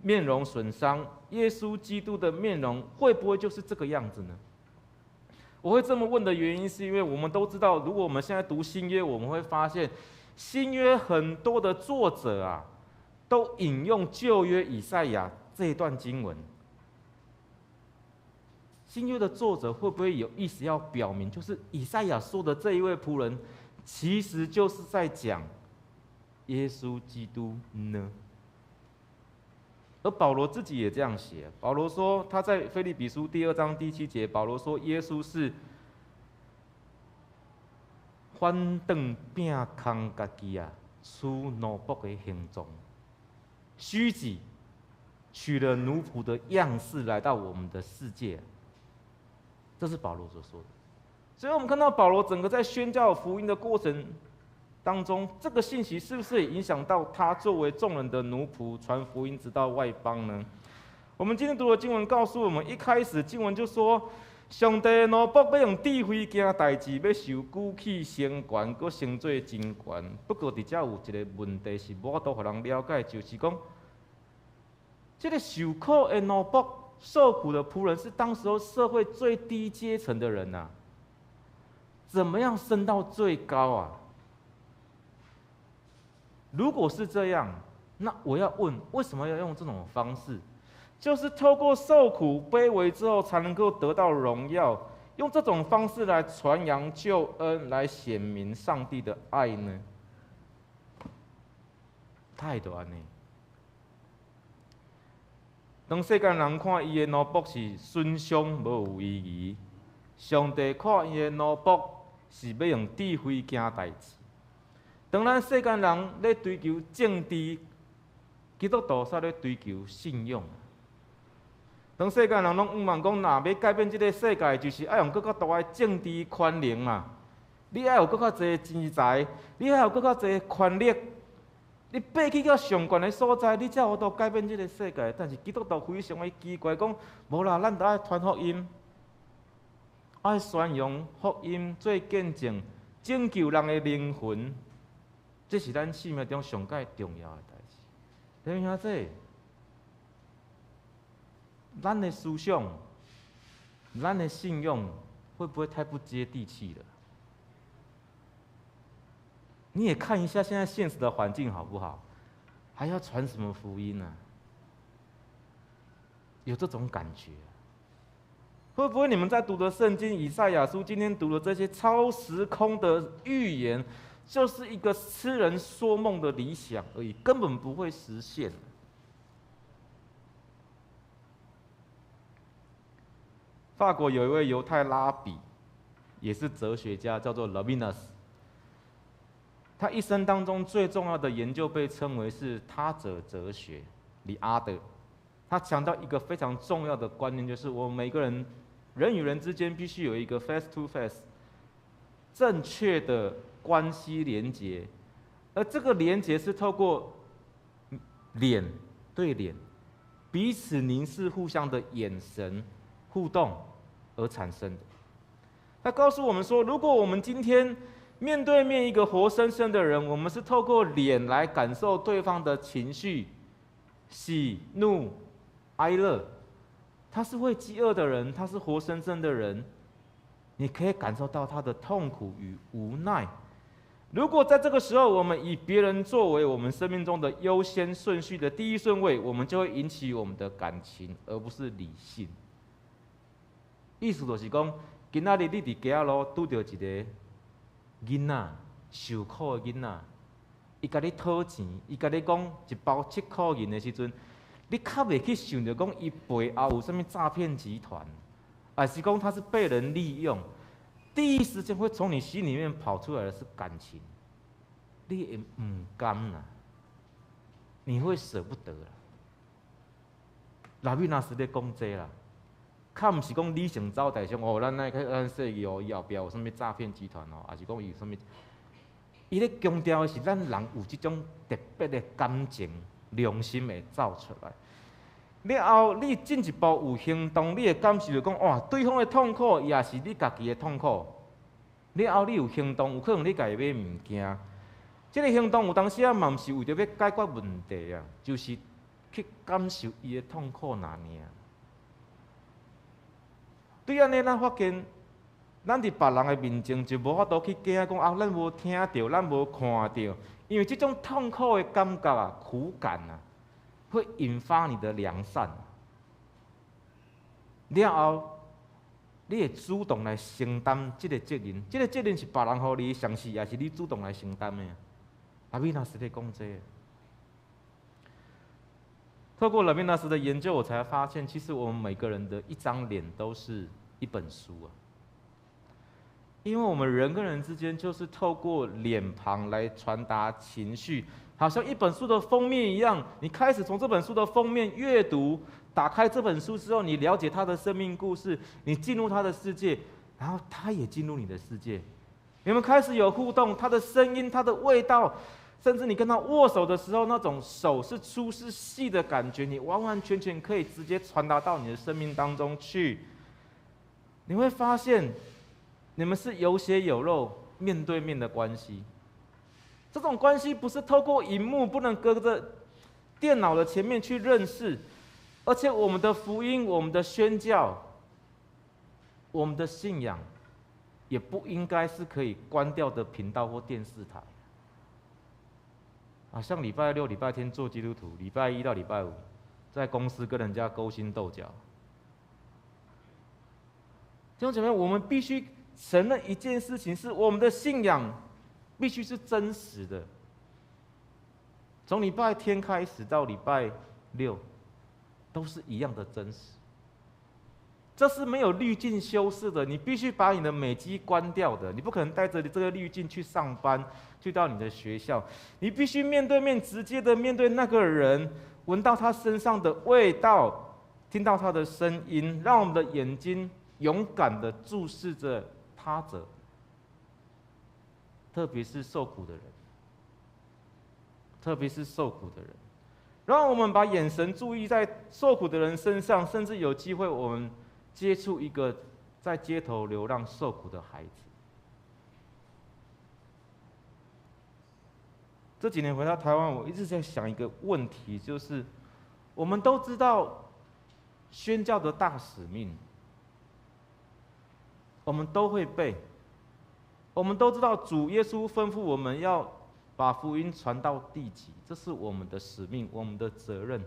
面容损伤，耶稣基督的面容会不会就是这个样子呢？我会这么问的原因，是因为我们都知道，如果我们现在读新约，我们会发现新约很多的作者啊，都引用旧约以赛亚这一段经文。新约的作者会不会有意思要表明，就是以赛亚说的这一位仆人，其实就是在讲耶稣基督呢？而保罗自己也这样写。保罗说，他在腓立比书2章第7节，保罗说，耶稣是反转变空家己啊，取奴仆的形状，虚己，取了奴仆的样式来到我们的世界。这是保罗所说的。所以我们看到保罗整个在宣教福音的过程当中，这个信息是不是也影响到他作为众人的奴仆传福音直到外邦呢？我们今天读的经文告诉我们，一开始经文就说，上帝的奴仆要用智慧行代志，要受举起升权，搁升做真权。不过伫遮有一个问题是无法度互人了解，就是讲，这个受苦的奴仆、受苦的仆人，是当时候社会最低阶层的人啊，怎么样升到最高啊？如果是这样，那我要问，为什么要用这种方式？就是透过受苦卑微之后，才能够得到荣耀，用这种方式来传扬救恩，来显明上帝的爱呢？态度安尼。当世间人看伊的奴仆是损伤无有意义，上帝看伊的奴仆是要用智慧行代志。当咱世间人咧追求政治，基督徒煞咧追求信仰。当世间人拢毋茫讲，若要改变这个世界，就是要用更较大的政治权能嘛。你要有更较侪钱财，你要有更较侪权力，你爬去到上悬的所在，你才有法度改变这个世界。但是基督徒非常的奇怪，讲无啦，咱都爱传福音，爱宣扬福音做见证，拯救人的灵魂。这是咱生命中上界重要的代志。弟兄姊妹，咱的思想、咱的信用会不会太不接地气了？你也看一下现在现实的环境好不好？还要传什么福音呢？有这种感觉？会不会你们在读的圣经以赛亚书，今天读的这些超时空的预言，就是一个痴人说梦的理想而已，根本不会实现。法国有一位犹太拉比，也是哲学家，叫做 Levinas。他一生当中最重要的研究被称为是他者哲学 （The Other）。他强调一个非常重要的观念，就是我们每个人人与人之间必须有一个 face to face 正确的关系连结，而这个连结是透过脸对脸、彼此凝视、互相的眼神互动而产生的。他告诉我们说，如果我们今天面对面一个活生生的人，我们是透过脸来感受对方的情绪，喜怒哀乐。他是会饥饿的人，他是活生生的人，你可以感受到他的痛苦与无奈。如果在这个时候，我们以别人作为我们生命中的优先顺序的第一顺位，我们就会引起我们的感情，而不是理性。意思就是讲，今仔日你伫街路拄到一个囡仔，受苦的囡仔，伊甲你讨钱，伊甲你讲一包7块银的时阵，你较袂去想着讲伊背后有啥物诈骗集团，还是讲他是被人利用？第一时间会从你心里面跑出来的是感情，你会唔甘啦，你会舍不得啦。拉比那时咧讲这啦，较毋是讲理性走台上哦，咱说伊哦，伊后壁有啥物诈骗集团哦，还是讲伊有啥物？伊咧强调的是咱人有这种特别的感情、良心会走出来。了后，你进一步有行动，你会感受到讲，哇，对方的痛苦也是你家己的痛苦。了后，你有行动，有可能你家己买物件。这个行动有当时啊，嘛毋是为着要解决问题啊，就是去感受伊的痛苦那尔。对安尼，咱发现，咱伫别人的面前就无法度去惊讲啊，咱无听到，咱无看到，因为这种痛苦的感觉啊、苦感啊。会引发你的良善，了后，你会主动来承担这个责任。这个责任是别人予你，上是也是你主动来承担的。拉比纳斯在讲这个。透过拉比纳斯的研究，我才发现，其实我们每个人的一张脸都是一本书啊。因为我们人跟人之间就是透过脸庞来传达情绪。好像一本书的封面一样，你开始从这本书的封面阅读，打开这本书之后，你了解他的生命故事，你进入他的世界，然后他也进入你的世界，你们开始有互动，他的声音、他的味道，甚至你跟他握手的时候，那种手是粗是细的感觉，你完完全全可以直接传达到你的生命当中去。你会发现，你们是有血有肉、面对面的关系。这种关系不是透过荧幕，不能隔着电脑的前面去认识，而且我们的福音、我们的宣教、我们的信仰，也不应该是可以关掉的频道或电视台。啊，像礼拜六、礼拜天做基督徒，礼拜一到礼拜五在公司跟人家勾心斗角。弟兄姐妹，我们必须承认一件事情，是我们的信仰必须是真实的。从礼拜天开始到礼拜六，都是一样的真实。这是没有滤镜修饰的，你必须把你的美肌关掉的，你不可能带着这个滤镜去上班，去到你的学校，你必须面对面直接的面对那个人，闻到他身上的味道，听到他的声音，让我们的眼睛勇敢的注视着他者，特别是受苦的人，特别是受苦的人，让我们把眼神注意在受苦的人身上，甚至有机会我们接触一个在街头流浪受苦的孩子。这几年回到台湾，我一直在想一个问题，就是我们都知道宣教的大使命，我们都会背，我们都知道主耶稣吩咐我们要把福音传到地极，这是我们的使命，我们的责任。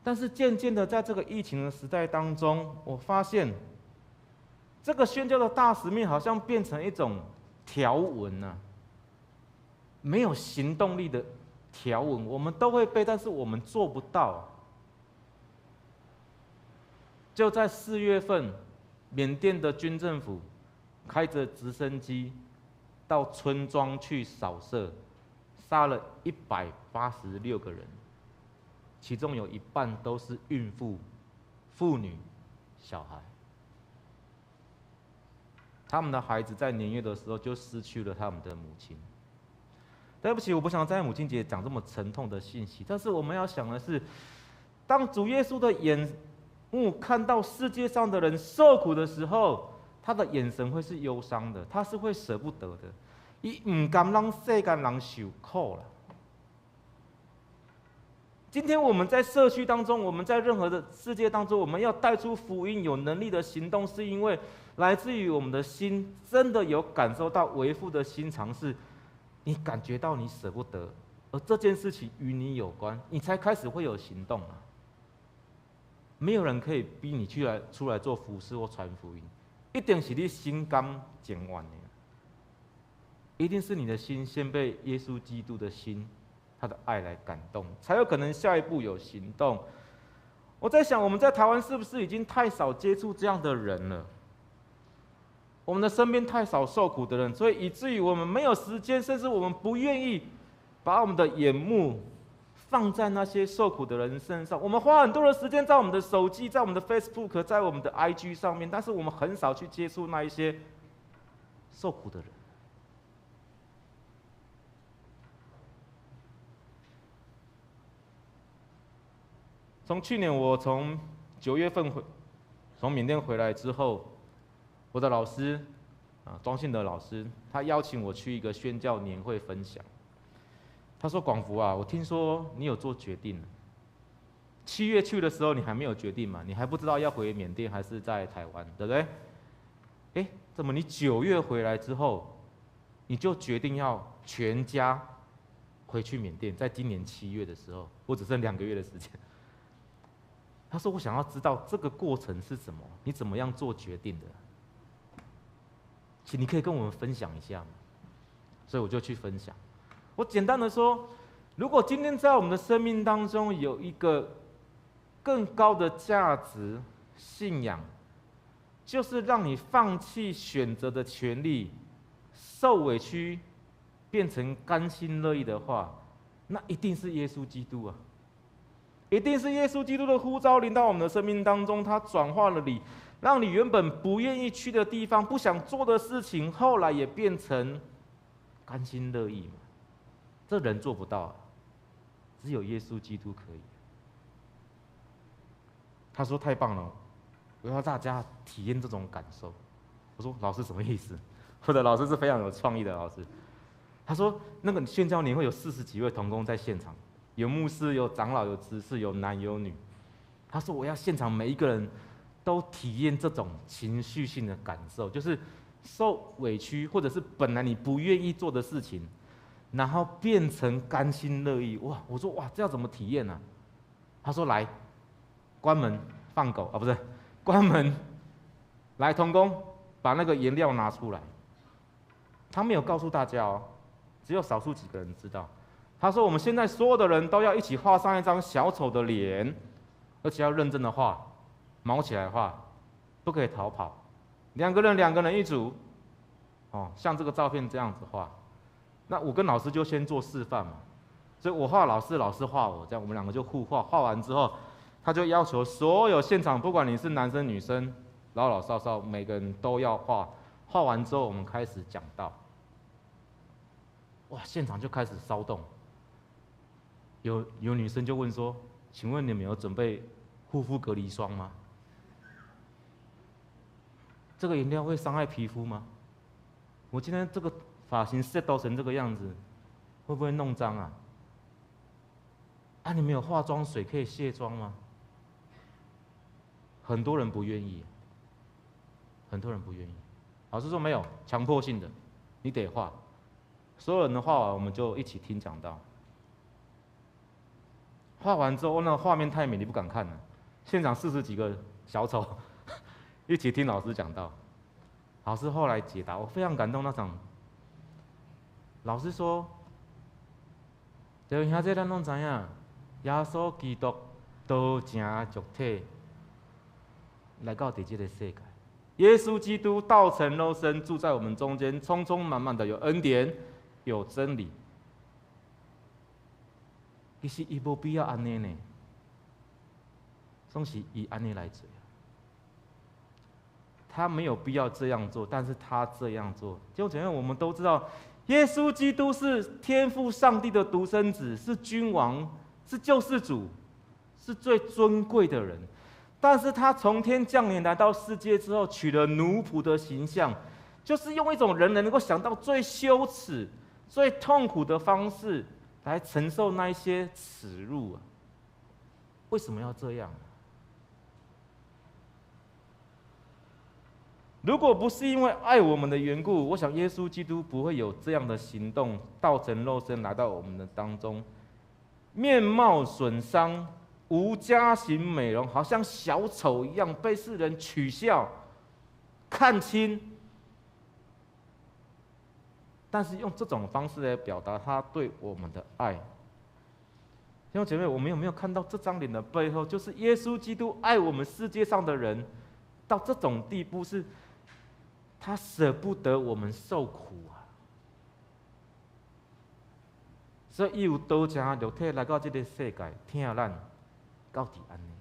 但是渐渐的，在这个疫情的时代当中，我发现这个宣教的大使命好像变成一种条文啊，没有行动力的条文，我们都会背，但是我们做不到。就在4月份，缅甸的军政府开着直升机到村庄去扫射，杀了186个人，其中有一半都是孕妇、妇女、小孩。他们的孩子在年幼的时候就失去了他们的母亲。对不起，我不想在母亲节讲这么沉痛的信息，但是我们要想的是，当主耶稣的眼目看到世界上的人受苦的时候，他的眼神会是忧伤的，他是会舍不得的。他不甘让世间人受苦了。今天我们在社区当中，我们在任何的世界当中，我们要带出福音，有能力的行动，是因为来自于我们的心真的有感受到为父的心肠，是你感觉到你舍不得，而这件事情与你有关，你才开始会有行动啊。没有人可以逼你出来做服事或传福音，一定是你心甘情愿的，一定是你的心先被耶稣基督的心，他的爱来感动，才有可能下一步有行动。我在想，我们在台湾是不是已经太少接触这样的人了？我们的身边太少受苦的人，所以以至于我们没有时间，甚至我们不愿意把我们的眼目放在那些受苦的人身上。我们花很多的时间在我们的手机、在我们的 Facebook、在我们的 IG 上面，但是我们很少去接触那一些受苦的人。从去年我从9月份从缅甸回来之后，我的老师庄信德老师，他邀请我去一个宣教年会分享。他说：“广福啊，我听说你有做决定了。7月去的时候你还没有决定嘛？你还不知道要回缅甸还是在台湾，对不对？哎，怎么你9月回来之后，你就决定要全家回去缅甸？在今年7月的时候，我只剩2个月的时间。”他说：“我想要知道这个过程是什么，你怎么样做决定的？请你可以跟我们分享一下吗？”所以我就去分享。我简单的说，如果今天在我们的生命当中有一个更高的价值信仰，就是让你放弃选择的权利，受委屈变成甘心乐意的话，那一定是耶稣基督啊！一定是耶稣基督的呼召临到我们的生命当中，他转化了你，让你原本不愿意去的地方、不想做的事情，后来也变成甘心乐意嘛。这人做不到啊，只有耶稣基督可以。他说：“太棒了，我要大家体验这种感受。”我说：“老师什么意思？”我的老师是非常有创意的老师。他说：“那个宣教年会有40几位同工在现场。”有牧师，有长老，有执事，有男有女。他说：“我要现场每一个人都体验这种情绪性的感受，就是受委屈，或者是本来你不愿意做的事情，然后变成甘心乐意。”哇！我说：“哇，这要怎么体验呢？”他说：“来，关门放狗啊，不是，关门，来，同工把那个颜料拿出来。”他没有告诉大家哦，只有少数几个人知道。他说：“我们现在所有的人都要一起画上一张小丑的脸，而且要认真的画，毛起来画，不可以逃跑。两个人一组，哦，像这个照片这样子画。那我跟老师就先做示范嘛，所以我画老师，老师画我，这样我们2个就互画。画完之后，他就要求所有现场，不管你是男生女生、老老少少，每个人都要画。画完之后，我们开始讲道。哇，现场就开始骚动。有女生就问说：“请问你们有准备护肤隔离霜吗？这个颜料会伤害皮肤吗？我今天这个发型 set 成这个样子，会不会弄脏啊？啊，你们有化妆水可以卸妆吗？很多人不愿意，很多人不愿意。老师说没有强迫性的，你得画。所有人的画完，我们就一起听讲道。画完之后，那个画面太美，你不敢看了。现场40几个小丑一起听老师讲道。老师后来解答，我非常感动。那场老师说：“就兄弟，咱拢知影，耶稣基督道成肉体来到这个世界。耶稣基督道成肉身，住在我们中间，充充满满的有恩典，有真理。其实伊无必要安尼呢，总是伊安尼来做。他没有必要这样做，但是他这样做。弟兄姐妹，我们都知道，耶稣基督是天父上帝的独生子，是君王，是救世主，是最尊贵的人。但是他从天降临来到世界之后，取了奴仆的形象，就是用一种人能够想到最羞耻、最痛苦的方式来承受那一些耻辱啊！为什么要这样？如果不是因为爱我们的缘故，我想耶稣基督不会有这样的行动，道成肉身来到我们的当中，面貌损伤，无家型美容，好像小丑一样被世人取笑、看轻。但是用这种方式来表达他对我们的爱。弟兄姐妹，我们有没有看到这张脸的背后，就是耶稣基督爱我们世界上的人到这种地步，是他舍不得我们受苦啊！所以伊有道成肉体来到这个世界，听咱到底安尼。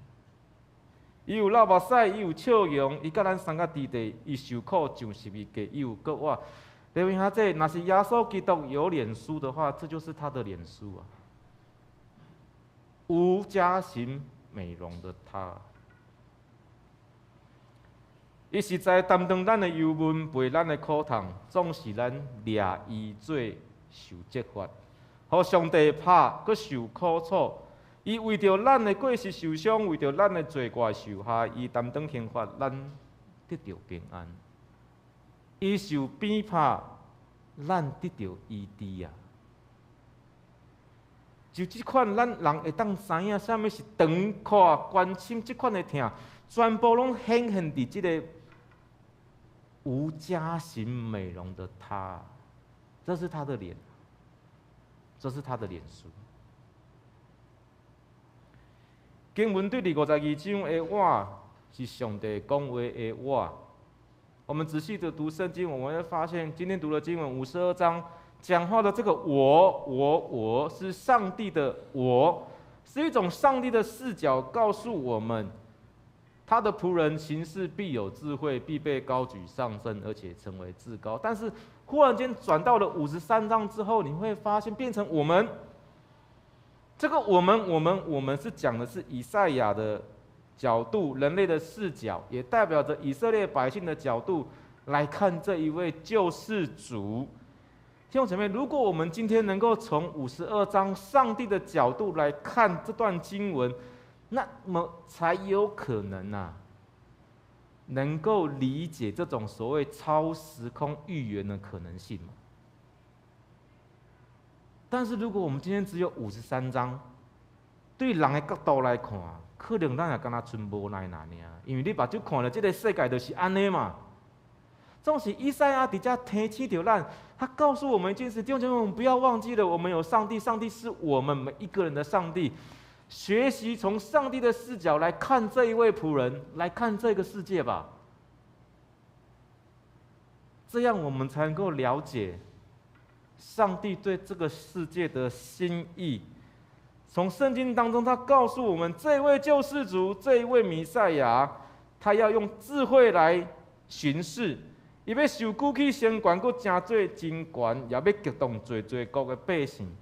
伊有流目屎，伊有笑容，伊甲咱三个弟弟，伊受苦上十字架，伊有搁活。因为他这若是耶稣基督有脸书的话，这就是他的脸书啊，无家型美容的他，伊实在担当咱的忧闷，背咱的苦痛，总是咱掠伊做受责罚，互上帝拍，搁受苦楚。伊为着咱的过失受伤，为着咱的罪过受害，伊担当刑罚，咱得到平安。伊受鞭拍，咱得到医治啊！就这款，咱人会当知影什么是长看关心这款的痛，全部拢显现伫这个无家型美容的他，这是他的脸，这是他的脸书。经文对第52章的我，是上帝讲话的我。我们仔细的读圣经，我们会发现，今天读的经文52章讲话的这个我是上帝的我，是一种上帝的视角告诉我们，他的仆人行事必有智慧，必被高举上升，而且成为至高。但是忽然间转到了53章之后，你会发现变成我们。这个我们是讲的是以赛亚的角度，人类的视角，也代表着以色列百姓的角度来看这一位救世主。弟兄姐妹，如果我们今天能够从52章上帝的角度来看这段经文，那么才有可能能够理解这种所谓超时空预言的可能性嘛。但是如果我们今天只有53章，对人的角度来看，可能咱也敢若剩无奈尔，因为你目睭看了这个世界就是安尼嘛。总是以赛亚伫遮提醒着咱，他告诉我们一件事：弟兄姐妹，我们不要忘记了，我们有上帝，上帝是我们每一个人的上帝。学习从上帝的视角来看这一位仆人，来看这个世界吧。这样我们才能够了解上帝对这个世界的心意。从圣经当中，他告诉我们，这位救世主，这一位弥赛亚，他要用智慧来巡视，伊要受举起先悬，搁真做真悬，也要激动最国的百姓。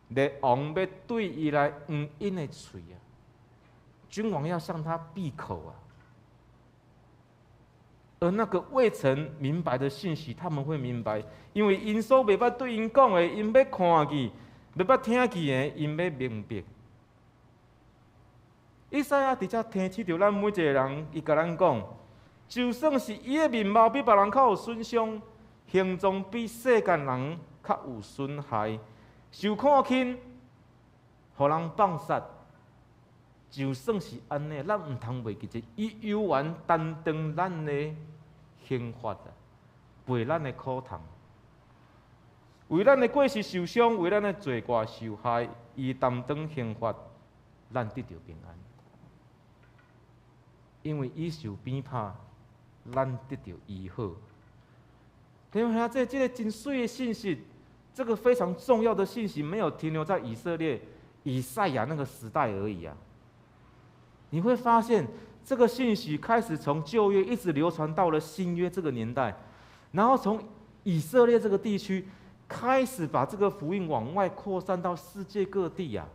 列王要对伊来因的嘴啊，君王要向他闭口啊。而那个未曾明白的信息，他们会明白，因为因所袂捌对因讲的，因要看见；袂捌听见的，因要明白。以赛亚伫遮提起着咱每一个人，伊甲咱讲，就算是伊的面貌比别人较有损伤，形状比世间人较有损害，受看轻，互人放杀。就算是安尼，咱毋通袂记着，伊犹原担当咱的刑罚啊，背咱的苦痛，为咱的过失受伤，为咱的罪过受害，伊担当刑罚，咱得到平安。因为伊受鞭拍，咱得到医好。弟兄兄弟，这个真水的信息，这个非常重要的信息，没有停留在以色列以赛亚那个时代而已啊。你会发现，这个信息开始从旧约一直流传到了新约这个年代，然后从以色列这个地区开始把这个福音往外扩散到世界各地啊，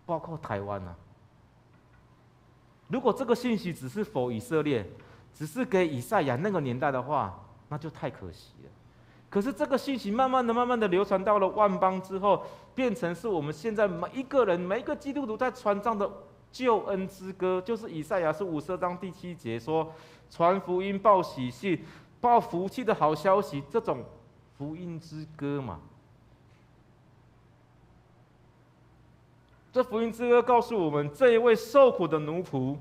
包括台湾啊。如果这个信息只是否以色列，只是给以赛亚那个年代的话，那就太可惜了。可是这个信息慢慢的流传到了万邦之后，变成是我们现在每一个人、每一个基督徒在传唱的救恩之歌，就是以赛亚书52章第7节说：“传福音、报喜信、报福气的好消息。”这种福音之歌嘛。这福音之歌告诉我们，这一位受苦的奴仆，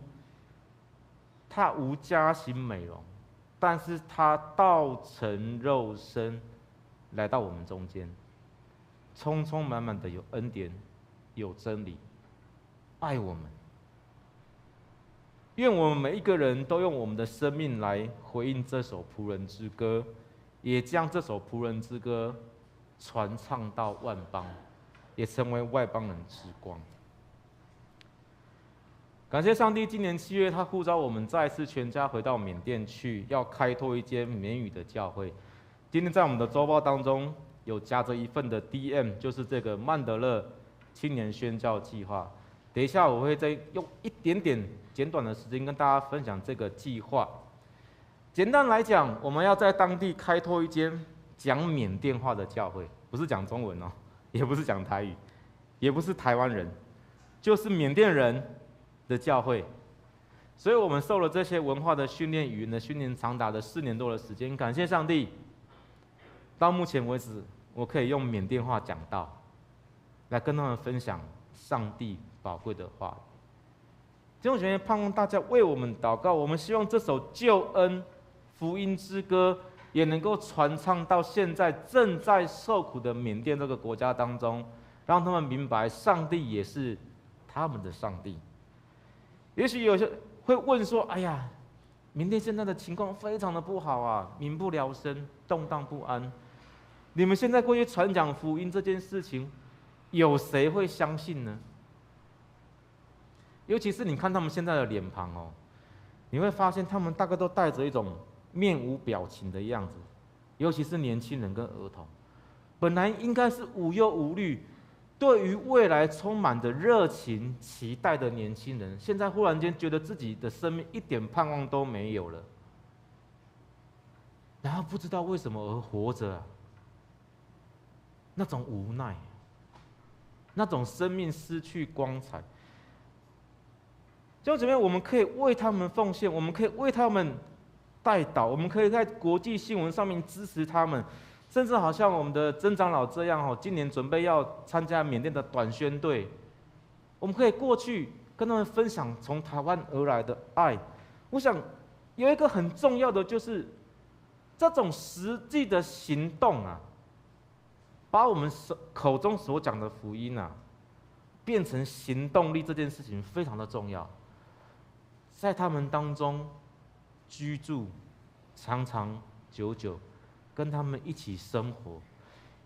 他无家型美容，但是他道成肉身，来到我们中间，充充满满的有恩典，有真理，爱我们。愿我们每一个人都用我们的生命来回应这首仆人之歌，也将这首仆人之歌传唱到万邦，也成为外邦人之光。感谢上帝，今年7月，他呼召我们再次全家回到缅甸去，要开拓一间缅语的教会。今天在我们的周报当中有夹着一份的 DM， 就是这个曼德勒青年宣教计划。等一下我会再用一点点简短的时间跟大家分享这个计划。简单来讲，我们要在当地开拓一间讲缅甸话的教会，不是讲中文哦，也不是讲台语，也不是台湾人，就是缅甸人的教会。所以我们受了这些文化的训练、语言的训练，长达的4年多的时间。感谢上帝，到目前为止，我可以用缅甸话讲道，来跟他们分享上帝宝贵的话。弟兄姐妹，盼望大家为我们祷告。我们希望这首救恩福音之歌也能够传唱到现在正在受苦的缅甸这个国家当中，让他们明白上帝也是他们的上帝。也许有些会问说：“哎呀，缅甸现在的情况非常的不好啊，民不聊生，动荡不安。你们现在过去传讲福音这件事情，有谁会相信呢？”尤其是你看他们现在的脸庞哦，你会发现他们大概都带着一种面无表情的样子，尤其是年轻人跟儿童，本来应该是无忧无虑，对于未来充满着热情期待的年轻人，现在忽然间觉得自己的生命一点盼望都没有了，然后不知道为什么而活着啊，那种无奈，那种生命失去光彩。弟兄姊妹，我们可以为他们奉献，我们可以为他们代祷，我们可以在国际新闻上面支持他们，甚至好像我们的曾长老这样今年准备要参加缅甸的短宣队，我们可以过去跟他们分享从台湾而来的爱。我想有一个很重要的就是这种实际的行动啊，把我们口中所讲的福音啊，变成行动力，这件事情非常的重要。在他们当中居住，长长久久，跟他们一起生活，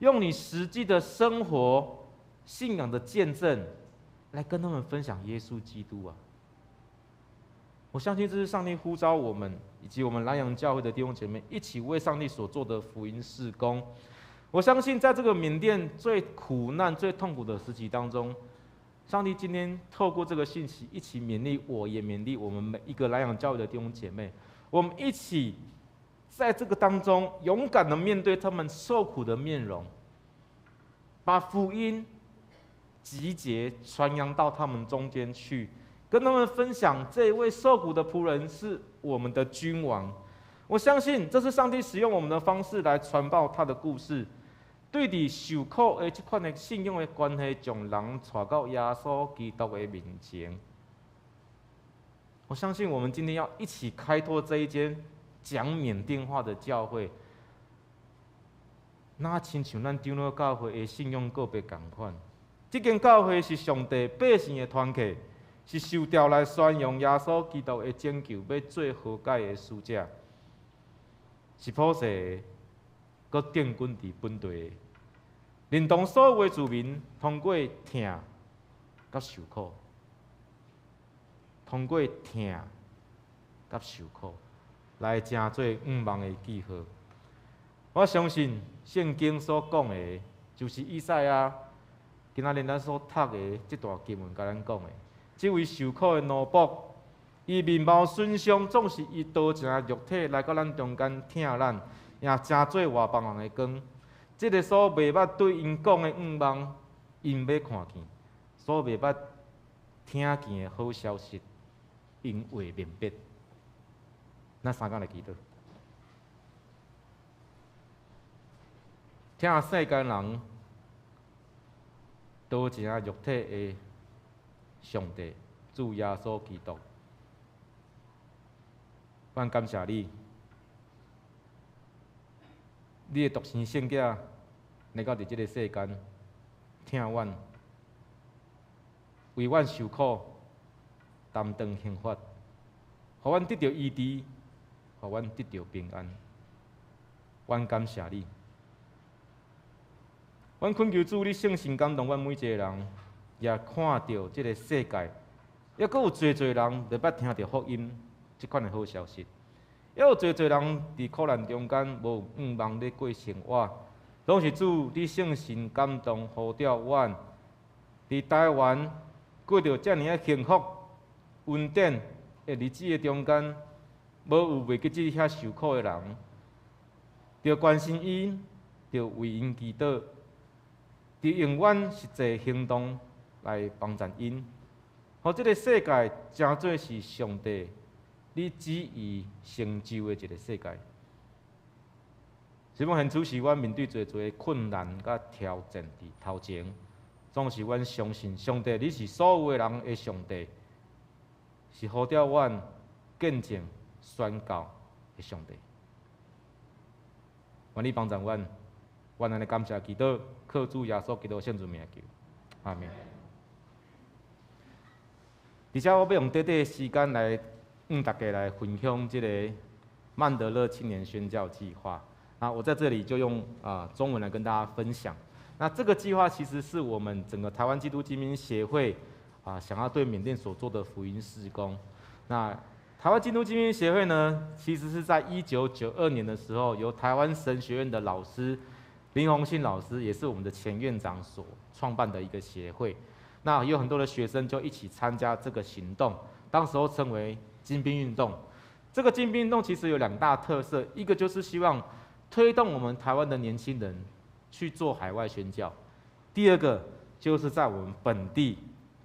用你实际的生活、信仰的见证，来跟他们分享耶稣基督啊！我相信这是上帝呼召我们以及我们南洋教会的弟兄姐妹一起为上帝所做的福音事工。我相信在这个缅甸最苦难、最痛苦的时期当中，上帝今天透过这个信息，一起勉励我，也勉励我们每一个南洋教会的弟兄姐妹，我们一起在这个当中勇敢的面对他们受苦的面容，把福音集结传扬到他们中间去，跟他们分享这一位受苦的仆人是我们的君王。我相信这是上帝使用我们的方式来传报他的故事。对伫受苦的这款的信仰的关系，将人带到耶稣基督的面前。我相信我们今天要一起开拓这一间讲缅甸话的教会，那亲像咱长老教会的信仰个别同款。这间教会是上帝百姓的团契，是受调来宣扬耶稣基督的拯救，要做和解的使者，是普世的，佮定军伫本地的，连同所有的子民通过疼甲受苦。通过疼甲受苦，来成做5万的记号。我相信圣经所讲的，就是以赛亚今仔日咱所读的这段经文，甲咱讲的，这位受苦的奴仆，伊面貌损伤，总是以刀正肉体来到咱中间疼咱，也成做外邦人的光。这个所袂捌对因讲的5万，因要看见；所袂捌听见的好消息。因为明白，咱3工来祈祷。听世间人刀正肉体的上帝，主耶稣基督，阮感谢你，你的独生圣子来到伫这个世间，听阮，为阮受苦。担当刑罚，互阮得到医治，互阮得到平安。阮感谢你，阮恳求主，你圣神感动阮每一个人，也看到这个世界，也阁有侪人袂捌听到福音这款的好消息，也有侪人伫苦难中间无5望咧过生活，拢是主你圣神感动，呼召阮伫台湾过着遮尔啊幸福。稳定的日子的中间，无有袂记即遐受苦的人，着关心因，着为因祈祷，着用阮实际行动来帮助因，互即个世界真做是上帝你旨意成就的一个世界。希望现此时，阮面对侪困难甲挑战伫头前，总是阮相信上帝，你是所有的人的上帝。是呼召阮见证、宣告的上帝。愿你帮助阮，阮安尼感谢祈祷，靠主耶稣基督圣主名求，阿门。而且我要用短短的时间来大家来分享这个曼德勒青年宣教计划。那我在这里就用中文来跟大家分享。那这个计划其实是我们整个台湾基督精兵协会。想要对缅甸所做的福音事工，那台湾基督精兵协会呢，其实是在1992年的时候，由台湾神学院的老师林宏信老师，也是我们的前院长所创办的一个协会。那有很多的学生就一起参加这个行动，当时候称为精兵运动。这个精兵运动其实有2大特色，一个就是希望推动我们台湾的年轻人去做海外宣教，第二个就是在我们本地。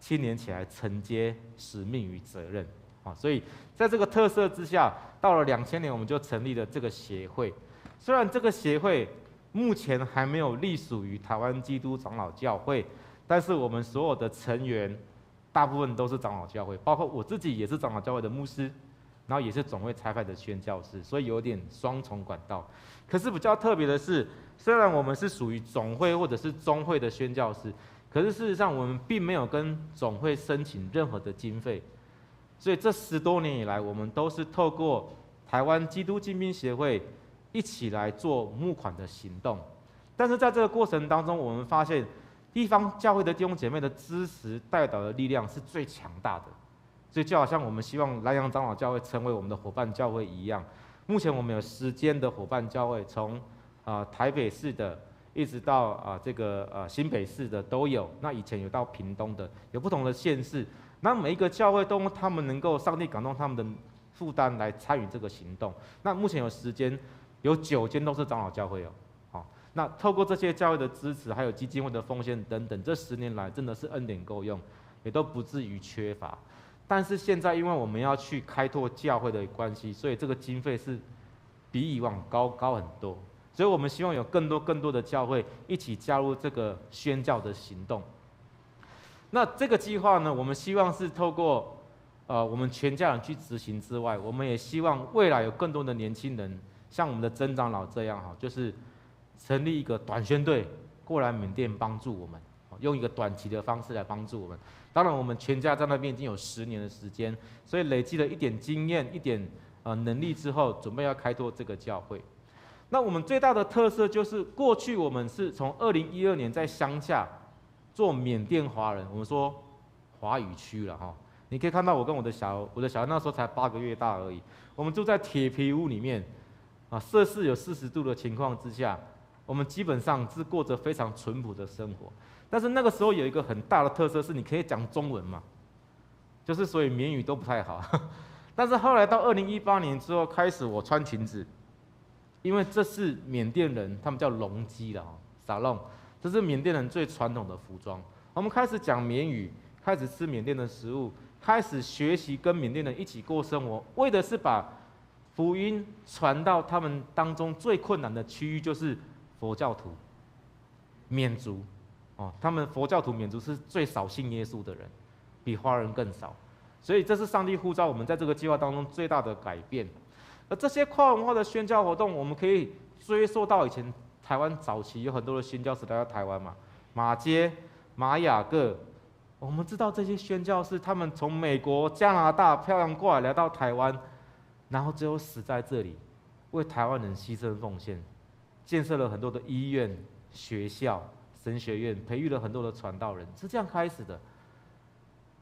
青年起来承接使命与责任，所以在这个特色之下，到了2000年，我们就成立了这个协会。虽然这个协会目前还没有隶属于台湾基督长老教会，但是我们所有的成员大部分都是长老教会，包括我自己也是长老教会的牧师，然后也是总会差派的宣教士，所以有点双重管道。可是比较特别的是，虽然我们是属于总会或者是中会的宣教士。可是事实上，我们并没有跟总会申请任何的经费，所以这10多年以来，我们都是透过台湾基督精兵协会一起来做募款的行动。但是在这个过程当中，我们发现地方教会的弟兄姐妹的支持带导的力量是最强大的，所以就好像我们希望南洋长老教会成为我们的伙伴教会一样。目前我们有10间的伙伴教会，从台北市的。一直到新北市的都有，那以前有到屏东的，有不同的县市。那每一个教会都他们能够上帝感动他们的负担来参与这个行动。那目前有10间，有9间都是长老教会哦。好，那透过这些教会的支持，还有基金会的奉献等等，这10年来真的是恩典够用，也都不至于缺乏。但是现在因为我们要去开拓教会的关系，所以这个经费是比以往高很多。所以我们希望有更多的教会一起加入这个宣教的行动。那这个计划呢，我们希望是透过我们全家人去执行之外，我们也希望未来有更多的年轻人，像我们的曾长老这样就是成立一个短宣队过来缅甸帮助我们，用一个短期的方式来帮助我们。当然，我们全家在那边已经有10年的时间，所以累积了一点经验、一点能力之后，准备要开拓这个教会。那我们最大的特色就是，过去我们是从2012年在乡下做缅甸华人，我们说华语区了哈。你可以看到我跟我的小孩那时候才8个月大而已，我们住在铁皮屋里面，摄氏有40度的情况之下，我们基本上是过着非常淳朴的生活。但是那个时候有一个很大的特色是，你可以讲中文嘛，就是所以缅语都不太好。但是后来到2018年之后，开始我穿裙子，因为这是缅甸人，他们叫隆基了撒弄，这是缅甸人最传统的服装。我们开始讲缅语，开始吃缅甸的食物，开始学习跟缅甸人一起过生活，为的是把福音传到他们当中最困难的区域，就是佛教徒、缅族。他们佛教徒缅族是最少信耶稣的人，比华人更少，所以这是上帝呼召我们在这个计划当中最大的改变。而这些跨文化的宣教活动，我们可以追溯到以前台湾早期有很多的宣教士来到台湾嘛，马偕、马雅各，我们知道这些宣教士他们从美国、加拿大漂洋过海来到台湾，然后最后死在这里，为台湾人牺牲奉献，建设了很多的医院、学校、神学院，培育了很多的传道人，是这样开始的。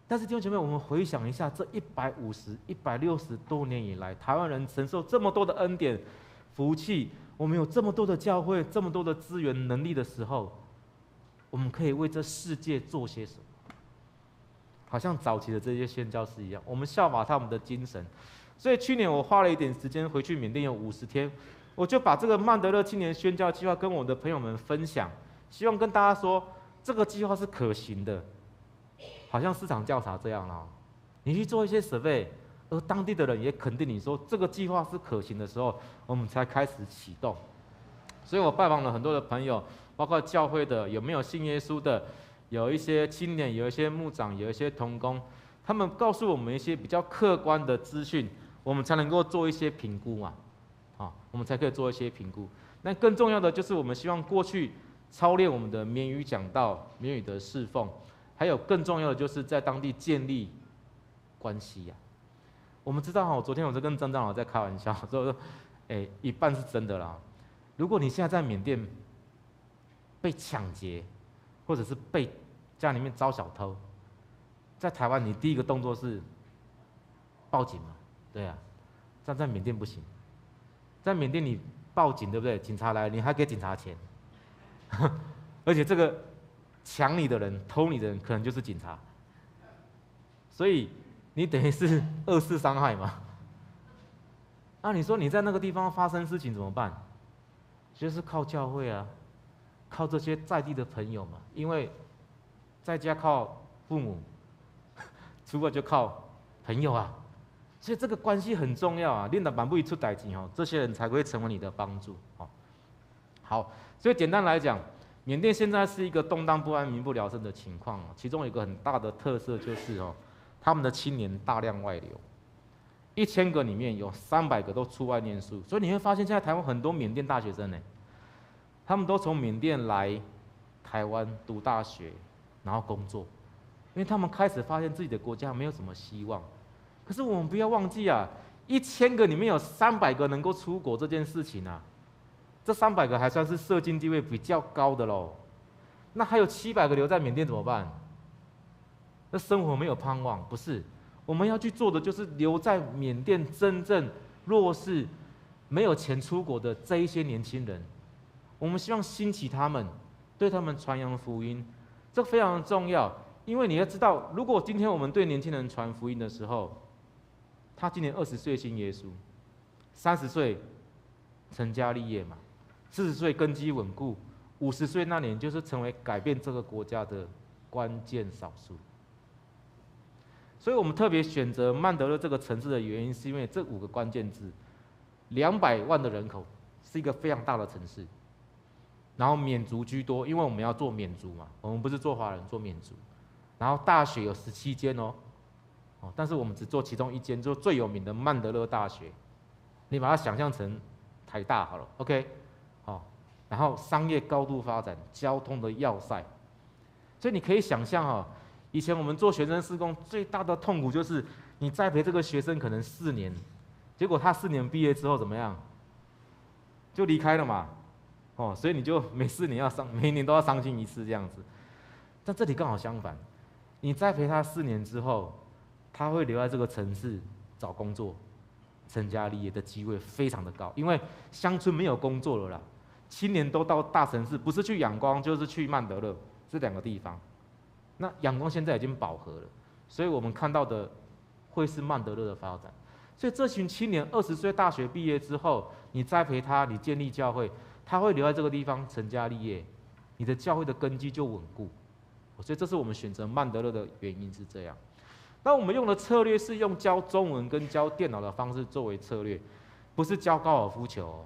但是弟兄姐妹，我们回想一下，这150、160多年以来，台湾人承受这么多的恩典、福气，我们有这么多的教会、这么多的资源、能力的时候，我们可以为这世界做些什么？好像早期的这些宣教士一样，我们效法他们的精神。所以去年我花了一点时间回去缅甸，有50天，我就把这个曼德勒青年宣教计划跟我的朋友们分享。希望跟大家说，这个计划是可行的，好像市场调查这样啦。你去做一些 survey， 而当地的人也肯定你说这个计划是可行的时候，我们才开始启动。所以我拜访了很多的朋友，包括教会的，有没有信耶稣的，有一些青年，有一些牧长，有一些同工，他们告诉我们一些比较客观的资讯，我们才能够做一些评估嘛。我们才可以做一些评估。那更重要的就是，我们希望过去操练我们的缅语讲道、缅语的侍奉，还有更重要的就是在当地建立关系呀。我们知道昨天我在跟张长老在开玩笑，说，一半是真的啦。如果你现在在缅甸被抢劫，或者是被家里面遭小偷，在台湾你第一个动作是报警嘛？对啊，但在缅甸不行，在缅甸你报警对不对？警察来，你还给警察钱。而且这个抢你的人、偷你的人，可能就是警察，所以你等于是2次伤害嘛。那你说你在那个地方发生事情怎么办？就是靠教会啊，靠这些在地的朋友嘛。因为在家靠父母，出外就靠朋友啊，所以这个关系很重要啊。练到板不一出代志这些人才会成为你的帮助。好。所以简单来讲，缅甸现在是一个动荡不安、民不聊生的情况。其中有一个很大的特色就是他们的青年大量外流，1000个里面有300个都出外念书。所以你会发现，现在台湾很多缅甸大学生他们都从缅甸来台湾读大学，然后工作，因为他们开始发现自己的国家没有什么希望。可是我们不要忘记啊，1000个里面有300个能够出国这件事情啊。这300个还算是社经地位比较高的喽，那还有700个留在缅甸怎么办？那生活没有盼望，不是？我们要去做的就是留在缅甸真正弱势、没有钱出国的这一些年轻人，我们希望兴起他们，对他们传扬福音，这非常重要。因为你要知道，如果今天我们对年轻人传福音的时候，他今年20岁信耶稣，30岁成家立业嘛。40岁根基稳固，50岁那年就是成为改变这个国家的关键少数。所以我们特别选择曼德勒这个城市的原因，是因为这5个关键字：200万的人口，是一个非常大的城市。然后缅族居多，因为我们要做缅族嘛，我们不是做华人，做缅族。然后大学有17间哦，但是我们只做其中1间，就最有名的曼德勒大学。你把它想象成台大好了 ，OK， 好。然后商业高度发展，交通的要塞，所以你可以想象哈。以前我们做学生事工最大的痛苦就是你栽培这个学生可能4年，结果他4年毕业之后怎么样？就离开了嘛，所以你就每年都要伤心一次这样子。但这里刚好相反，你栽培他4年之后，他会留在这个城市找工作，成家立业的机会非常的高，因为乡村没有工作了啦，青年都到大城市，不是去仰光就是去曼德勒这2个地方。那仰光现在已经饱和了，所以我们看到的会是曼德勒的发展。所以这群青年20岁大学毕业之后，你栽培他，你建立教会，他会留在这个地方成家立业，你的教会的根基就稳固。所以这是我们选择曼德勒的原因是这样。那我们用的策略是用教中文跟教电脑的方式作为策略，不是教高尔夫球哦。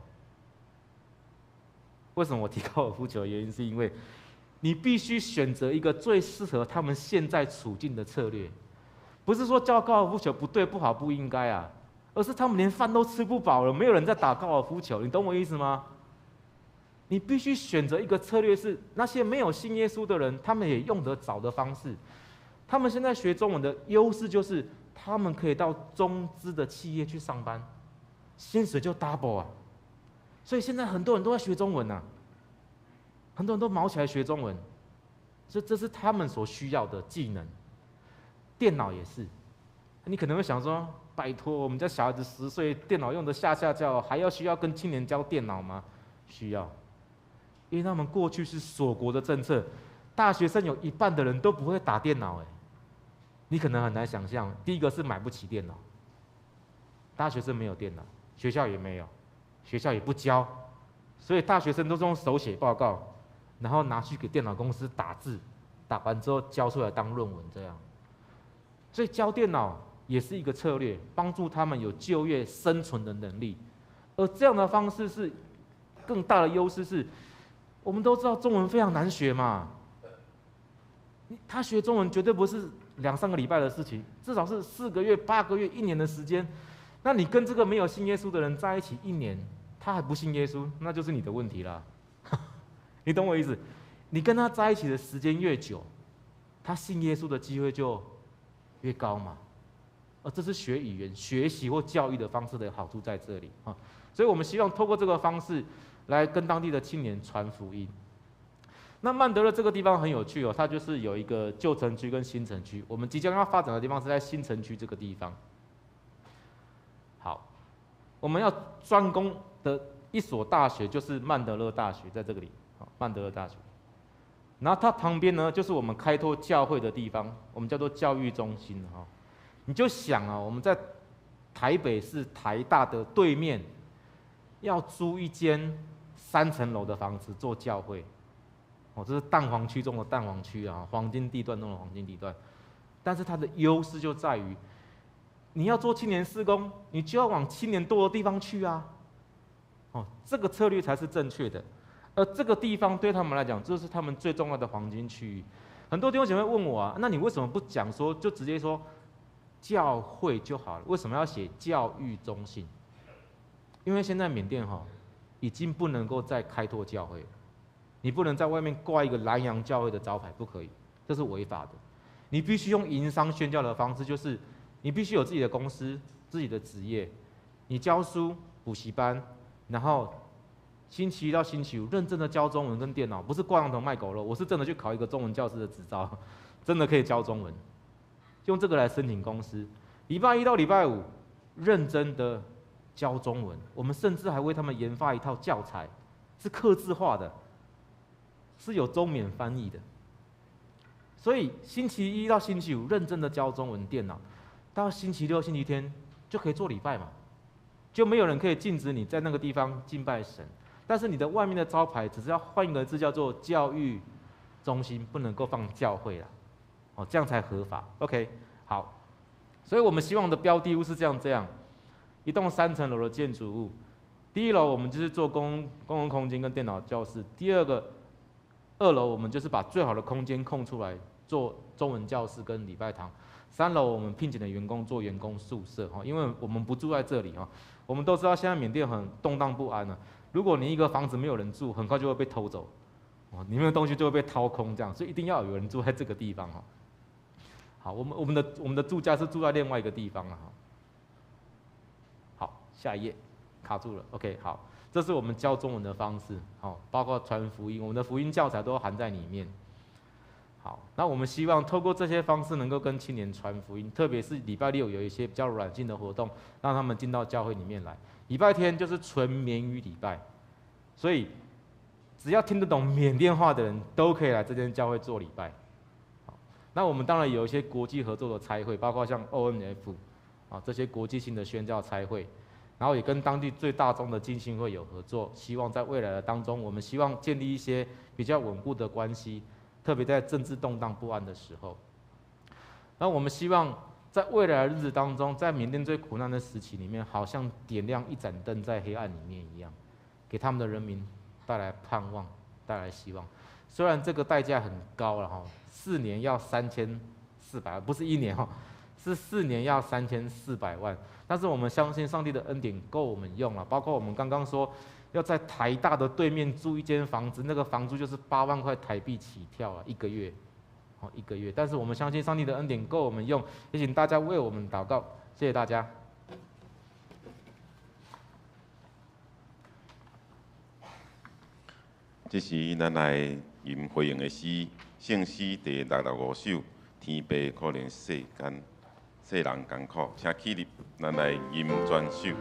为什么我提高尔夫球的原因是因为你必须选择一个最适合他们现在处境的策略，不是说教高尔夫球不对、不好、不应该啊，而是他们连饭都吃不饱了，没有人在打高尔夫球，你懂我意思吗？你必须选择一个策略是那些没有信耶稣的人，他们也用得着的方式。他们现在学中文的优势就是他们可以到中资的企业去上班，薪水就 double 啊，所以现在很多人都在学中文啊。很多人都毛起来学中文，所以这是他们所需要的技能。电脑也是，你可能会想说：拜托，我们家小孩子10岁，电脑用的下叫，还需要跟青年教电脑吗？需要，因为他们过去是锁国的政策，大学生有1半的人都不会打电脑。你可能很难想象，第一个是买不起电脑，大学生没有电脑，学校也没有，学校也不教，所以大学生都是用手写报告。然后拿去给电脑公司打字，打完之后交出来当论文这样。所以教电脑也是一个策略，帮助他们有就业生存的能力。而这样的方式是更大的优势是，我们都知道中文非常难学嘛，他学中文绝对不是2-3个礼拜的事情，至少是4个月、8个月、1年的时间。那你跟这个没有信耶稣的人在一起1年，他还不信耶稣，那就是你的问题啦。你懂我意思？你跟他在一起的时间越久，他信耶稣的机会就越高嘛。而这是学语言、学习或教育的方式的好处在这里啊。所以我们希望透过这个方式来跟当地的青年传福音。那曼德勒这个地方很有趣哦，它就是有一个旧城区跟新城区。我们即将要发展的地方是在新城区这个地方。好，我们要专攻的一所大学就是曼德勒大学，在这个里。曼德勒大学，然后它旁边呢，就是我们开拓教会的地方，我们叫做教育中心哈。你就想啊，我们在台北市台大的对面，要租一间3层楼的房子做教会，这是蛋黄区中的蛋黄区啊，黄金地段中的黄金地段。但是它的优势就在于，你要做青年事工，你就要往青年多的地方去啊。这个策略才是正确的。而这个地方对他们来讲，这是他们最重要的黄金区域。很多弟兄姐妹问我啊，那你为什么不讲说，就直接说教会就好了？为什么要写教育中心？因为现在缅甸已经不能够再开拓教会了，你不能在外面挂一个南洋教会的招牌，不可以，这是违法的。你必须用营商宣教的方式，就是你必须有自己的公司、自己的职业，你教书、补习班，然后星期1到星期5认真的教中文跟电脑，不是挂羊头卖狗肉，我是真的去考一个中文教师的执照，真的可以教中文，用这个来申请公司。礼拜1到礼拜5认真的教中文，我们甚至还为他们研发一套教材，是客制化的，是有中缅翻译的。所以星期1到星期5认真的教中文电脑，到星期6、星期天就可以做礼拜嘛，就没有人可以禁止你在那个地方敬拜神。但是你的外面的招牌只是要换一个字，叫做教育中心，不能够放教会啦，这样才合法。OK， 好，所以我们希望的标的物是这样，一栋3层楼的建筑物，第1楼我们就是做公共空间跟电脑教室，第2楼我们就是把最好的空间空出来做中文教室跟礼拜堂，3楼我们聘请的员工做员工宿舍哈，因为我们不住在这里哈，我们都知道现在缅甸很动荡不安啊，如果你一个房子没有人住，很快就会被偷走，里面的东西就会被掏空这样，所以一定要有人住在这个地方哈。好，我们的住家是住在另外一个地方啊。好，下一页，卡住了。OK， 好，这是我们教中文的方式，好，包括传福音，我们的福音教材都含在里面。好，那我们希望透过这些方式能够跟青年传福音，特别是礼拜6有一些比较软性的活动，让他们进到教会里面来。礼拜天就是纯缅语礼拜，所以只要听得懂缅甸话的人都可以来这间教会做礼拜。那我们当然有一些国际合作的差会，包括像 ONF 这些国际性的宣教差会，然后也跟当地最大宗的浸信会有合作，希望在未来的当中，我们希望建立一些比较稳固的关系，特别在政治动荡不安的时候。那我们希望在未来的日子当中，在缅甸最苦难的时期里面，好像点亮一盏灯在黑暗里面一样，给他们的人民带来盼望，带来希望。虽然这个代价很高了哈，4年要3400万，不是1年哈，是4年要3400万。但是我们相信上帝的恩典够我们用了，包括我们刚刚说要在台大的对面租一间房子，那个房租就是8万块台币起跳啊，1个月，1个月。但是我们相信上帝的恩典够我们用，也请大家为我们祷告，谢谢大家。这是咱来吟回应的诗，圣诗第65首，天父可怜世人艰苦，请起立，咱来吟全首。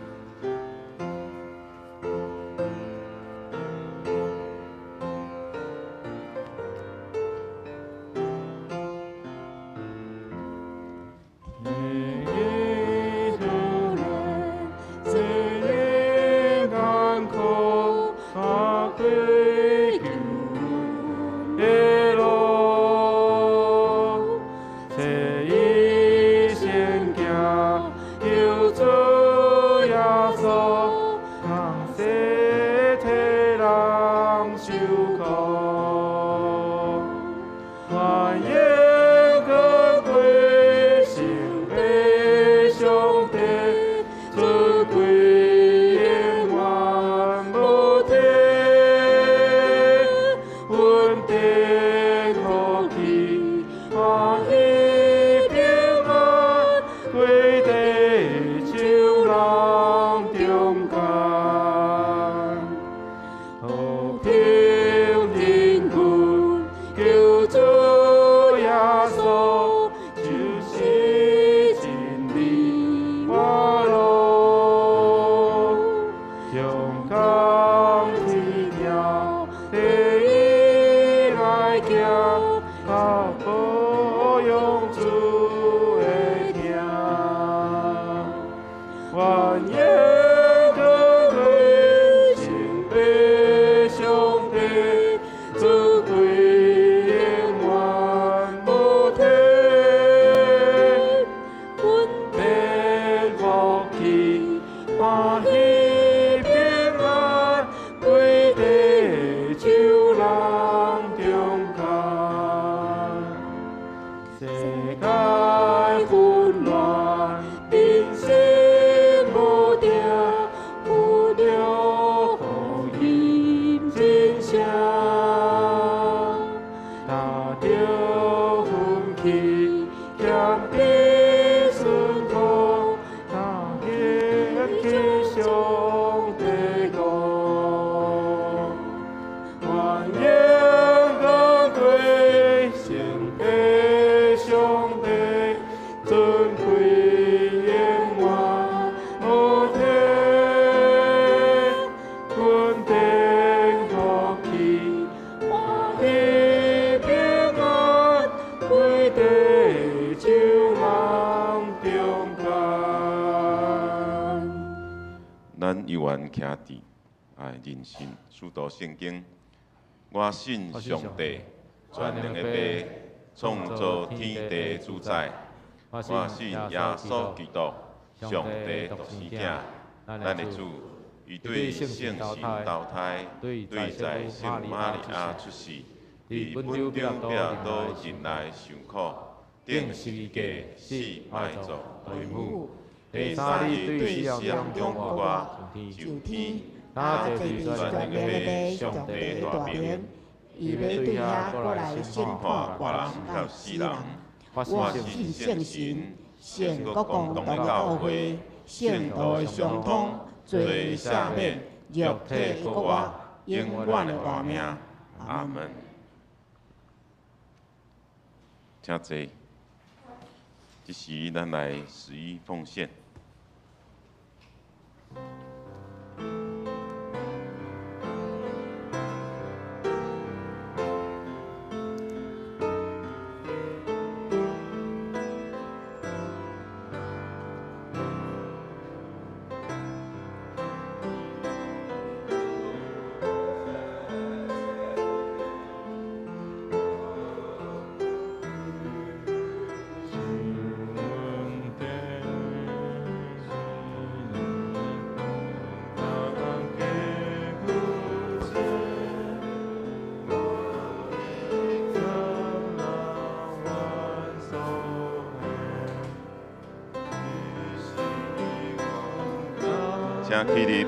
人心书读圣经，我信上帝，全能的父，创造天地主宰。我信耶稣基督，上帝独生子，咱的主，伊对圣神投胎，对在圣玛利亚出世，伫本丢比拉多人来受苦，顶十字架死埋葬对母。第三日对死人中活，上天，他坐伫全能的上帝的大名，伊要对遐过来审判活人甲死人。我信圣神，圣国共同的教会，圣道的相通，罪赦免，肉体国活，永远的活命。阿门。请坐，这时咱来十一奉献。请起立。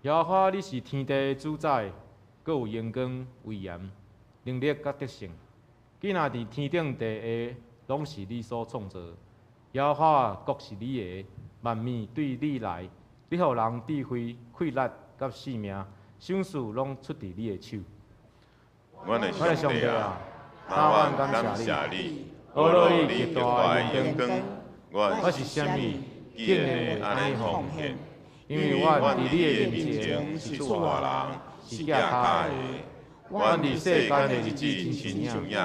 耶和华，你是天地的主宰，阁有荣光、威严、能力甲德性。既然伫天顶地下拢是你所创造，耶和华国是你的，万物对你来，你互人智慧、快乐甲性命，想事拢出伫你的手。我的上帝啊，我感谢你，我落你极大的荣光，我是啥物，竟会安尼奉献？因为我伫你的面前是出外人，是寄卡的。我伫世间的日子亲像影，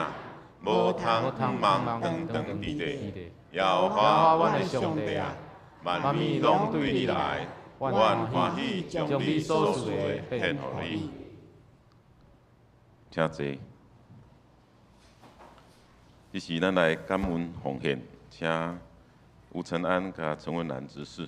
无通望长伫地。耶和华，阮的上帝啊，万物拢对你来，阮欢喜将你所赐的献予你。请坐。这时咱来感恩奉献，请吴承安甲陈文兰执事。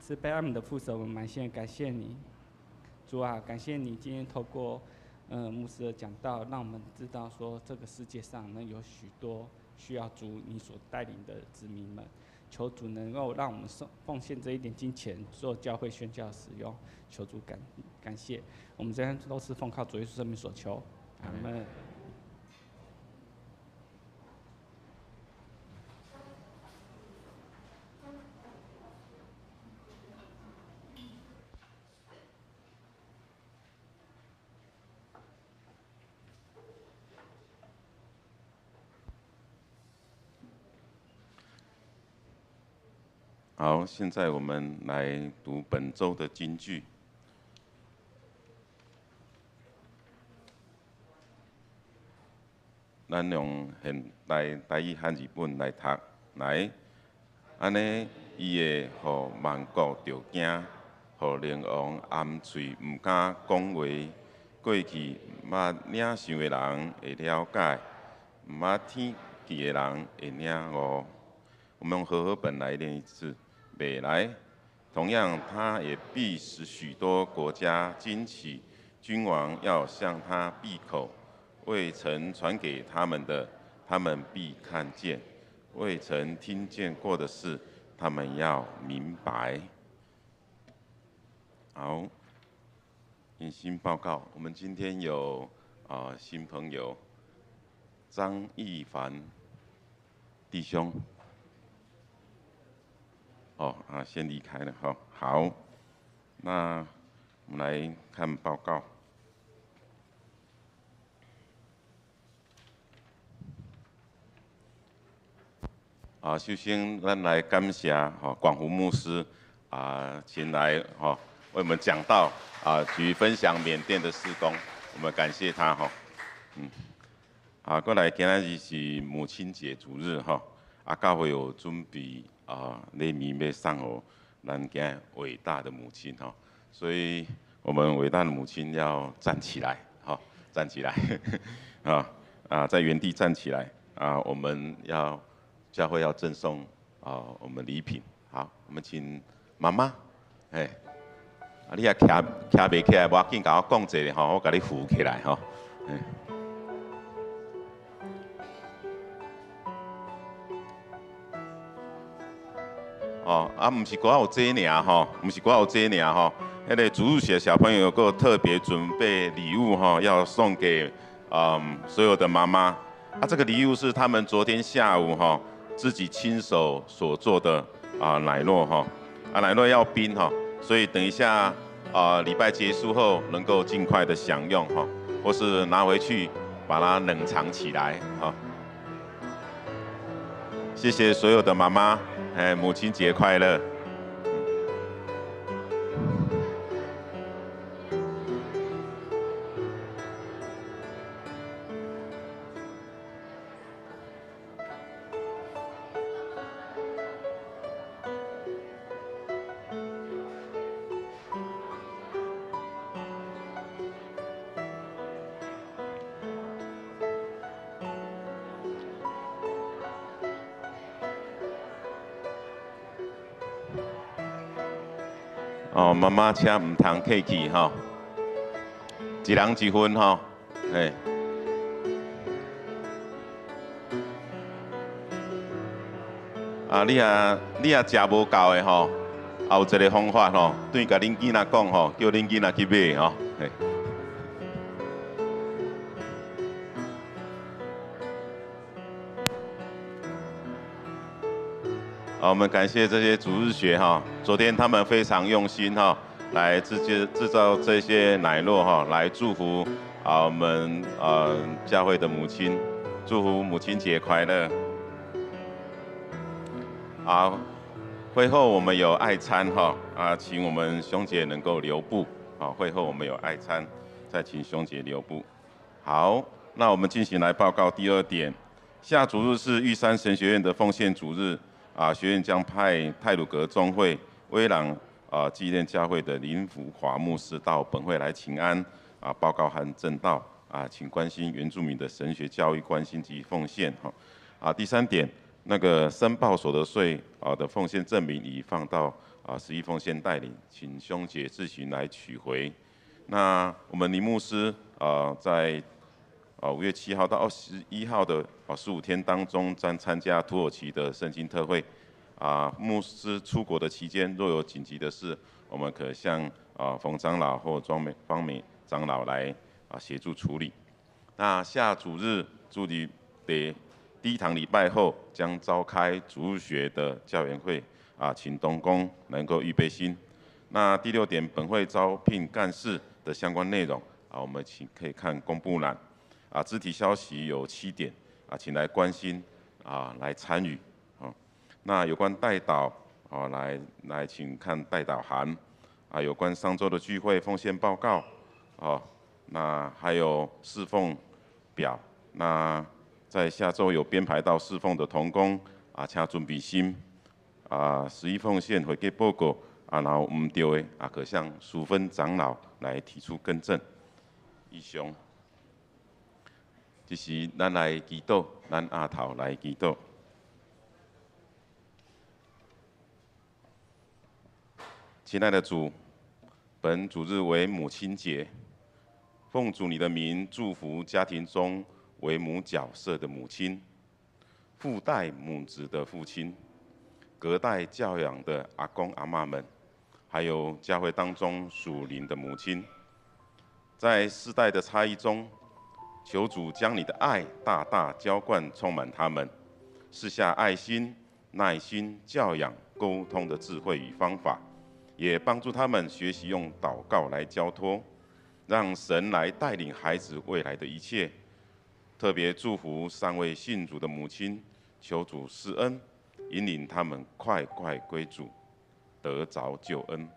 慈悲爱慕的父神，我们满心的感谢你，主啊，感谢你今天透过牧师的讲道，让我们知道说这个世界上呢有许多需要主你所带领的子民们，求主能够让我们奉献这一点金钱做教会宣教使用，求主感谢，我们这些都是奉靠主耶稣生命所求，阿门。好，现在我们来读本周的金句。咱用现代台语和日本来读，来，安尼伊会互万国着惊，互灵王暗喙毋敢讲话。过去捌领想的人会了解，毋捌天气的人会领悟。我们用和合本来念一次。北来，同样，他也必使许多国家惊奇，君王要向他闭口。未曾传给他们的，他们必看见；未曾听见过的事，他们要明白。好，迎新报告，我们今天有新朋友张义凡弟兄。先离开了哈。好，那我们来看报告。首先咱来感谢广福牧师前来为我们讲道及分享缅甸的事工，我们感谢他过来今日是母亲节主日教会有准备礼物要送给咱今伟大的母亲所以我们伟大的母亲要站起来站起来在原地站起来我们要教会要赠送我们礼品。好，我们请妈妈，你也徛袂起来，无要紧，甲我讲一下我甲你扶起来毋是光有这尔毋是光有这尔迄个主日学小朋友有特别准备礼物要送给所有的妈妈。这个礼物是他们昨天下午自己亲手所做的奶酪奶酪要冰所以等一下礼拜结束后能够尽快的享用或是拿回去把它冷藏起来谢谢所有的妈妈。母亲节快乐！妈妈请唔通客气一人一份你也食无够的也有一个方法对甲恁囡仔讲叫恁囡仔去买我们感谢这些主日学昨天他们非常用心来制造这些奶酪来祝福我们教会的母亲，祝福母亲节快乐。好，会后我们有爱餐请我们兄姐能够留步会后我们有爱餐，再请兄姐留步。好，那我们进行来报告第二点，下主日是玉山神学院的奉献主日。学院将派太鲁阁中会威朗纪念教会的林福华牧师到本会来请安报告和证道请关心原住民的神学教育关心及奉献第三点，那个申报所得税的奉献证明已放到11奉献袋里，请兄姐自行来取回。那我们林牧师在5月7号到21号的15天当中，将参加土耳其的圣经特会。牧师出国的期间，若有紧急的事，我们可向冯长老或方美长老来协助处理。那下主日主礼的第一堂礼拜后，将召开主日学的教研会请同工能够预备心。那第6点，本会招聘干事的相关内容我们可以看公布栏肢体消息有7点请来关心来参与那有关代祷来请看代祷函有关上周的聚会奉献报告那还有侍奉表。那在下周有编排到侍奉的同工请准备心11奉献会给报告然后唔对的可向淑芬长老来提出更正。以上，这是咱来祈祷，咱阿头来祈祷。亲爱的主，本主日为母亲节，奉主你的名祝福家庭中为母角色的母亲，父代母职的父亲，隔代教养的阿公阿嬷们，还有教会当中属灵的母亲，在世代的差异中，求主将你的爱大大浇灌充满他们，赐下爱心、耐心、教养、沟通的智慧与方法，也帮助他们学习用祷告来交托，让神来带领孩子未来的一切。特别祝福3位信主的母亲，求主施恩，引领他们快快归主，得着救恩。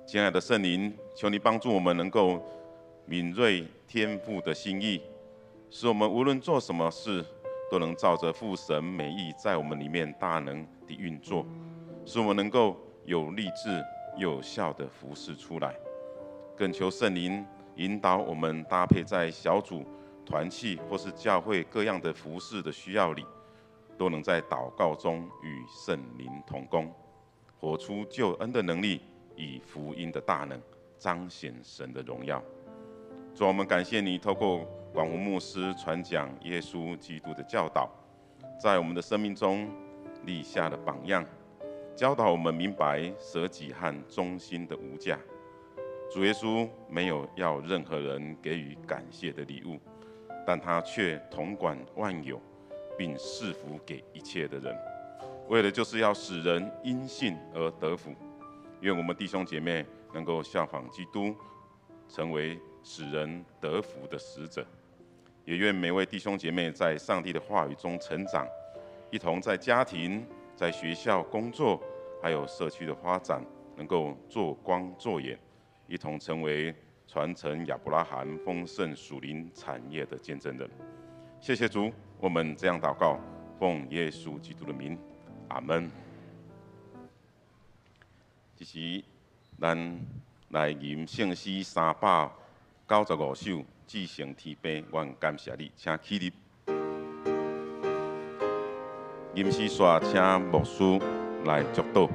亲爱的圣灵，求你帮助我们能够敏锐天父的心意，使我们无论做什么事，都能照着父神美意在我们里面大能的运作，使我们能够有立志、有效的服侍出来。更求圣灵引导我们搭配在小组、团契或是教会各样的服侍的需要里，都能在祷告中与圣灵同工，活出救恩的能力，以福音的大能彰显神的荣耀。主，我们感谢你透过广福牧师传讲耶稣基督的教导，在我们的生命中立下了榜样，教导我们明白舍己和忠心的无价。主耶稣没有要任何人给予感谢的礼物，但他却统管万有，并赐福给一切的人，为的就是要使人因信而得福。愿我们弟兄姐妹能够效仿基督，成为使人得福的使者。也愿每位弟兄姐妹在上帝的话语中成长，一同在家庭、在学校、工作，还有社区的发展，能够做光做盐，一同成为传承亚伯拉罕丰盛属灵产业的见证人。谢谢主，我们这样祷告，奉耶稣基督的名，阿门。这是咱来吟圣诗395首，至圣天父，愿感谢你，请起立。吟诗煞请牧师来祝祷。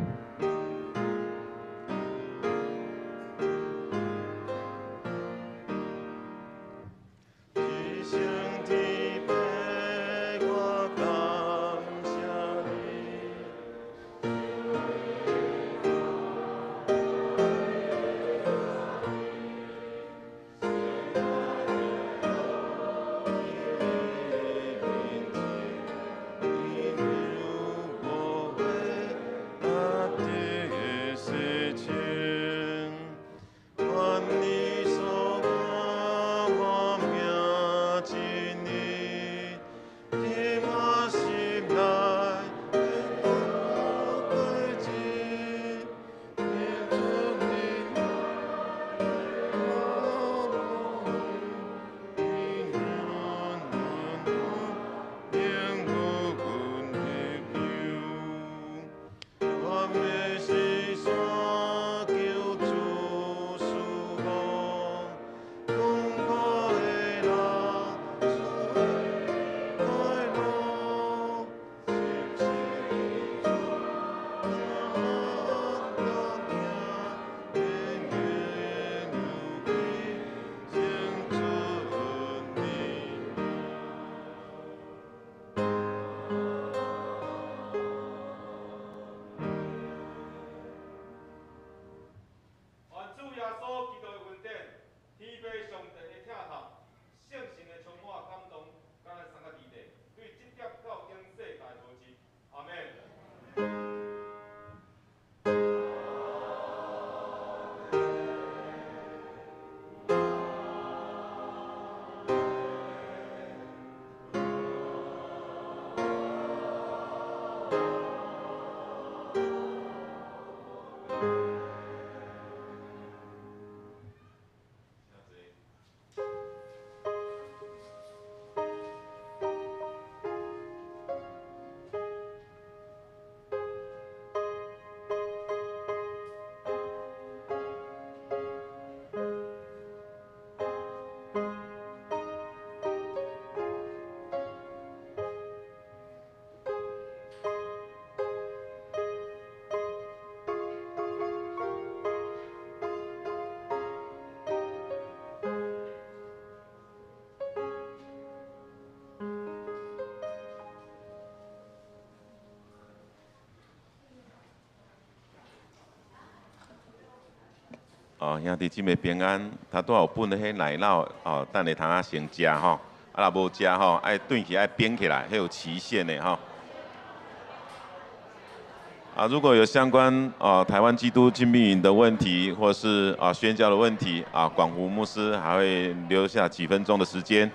哦，兄弟姊妹平安，他都有本迄奶酪哦，等下通啊先食吼，啊若无食吼，爱炖起爱冰起来，迄有期限的吼。啊，如果有相关台湾基督禁闭营的问题，或是宣教的问题啊，广福牧师还会留下几分钟的时间。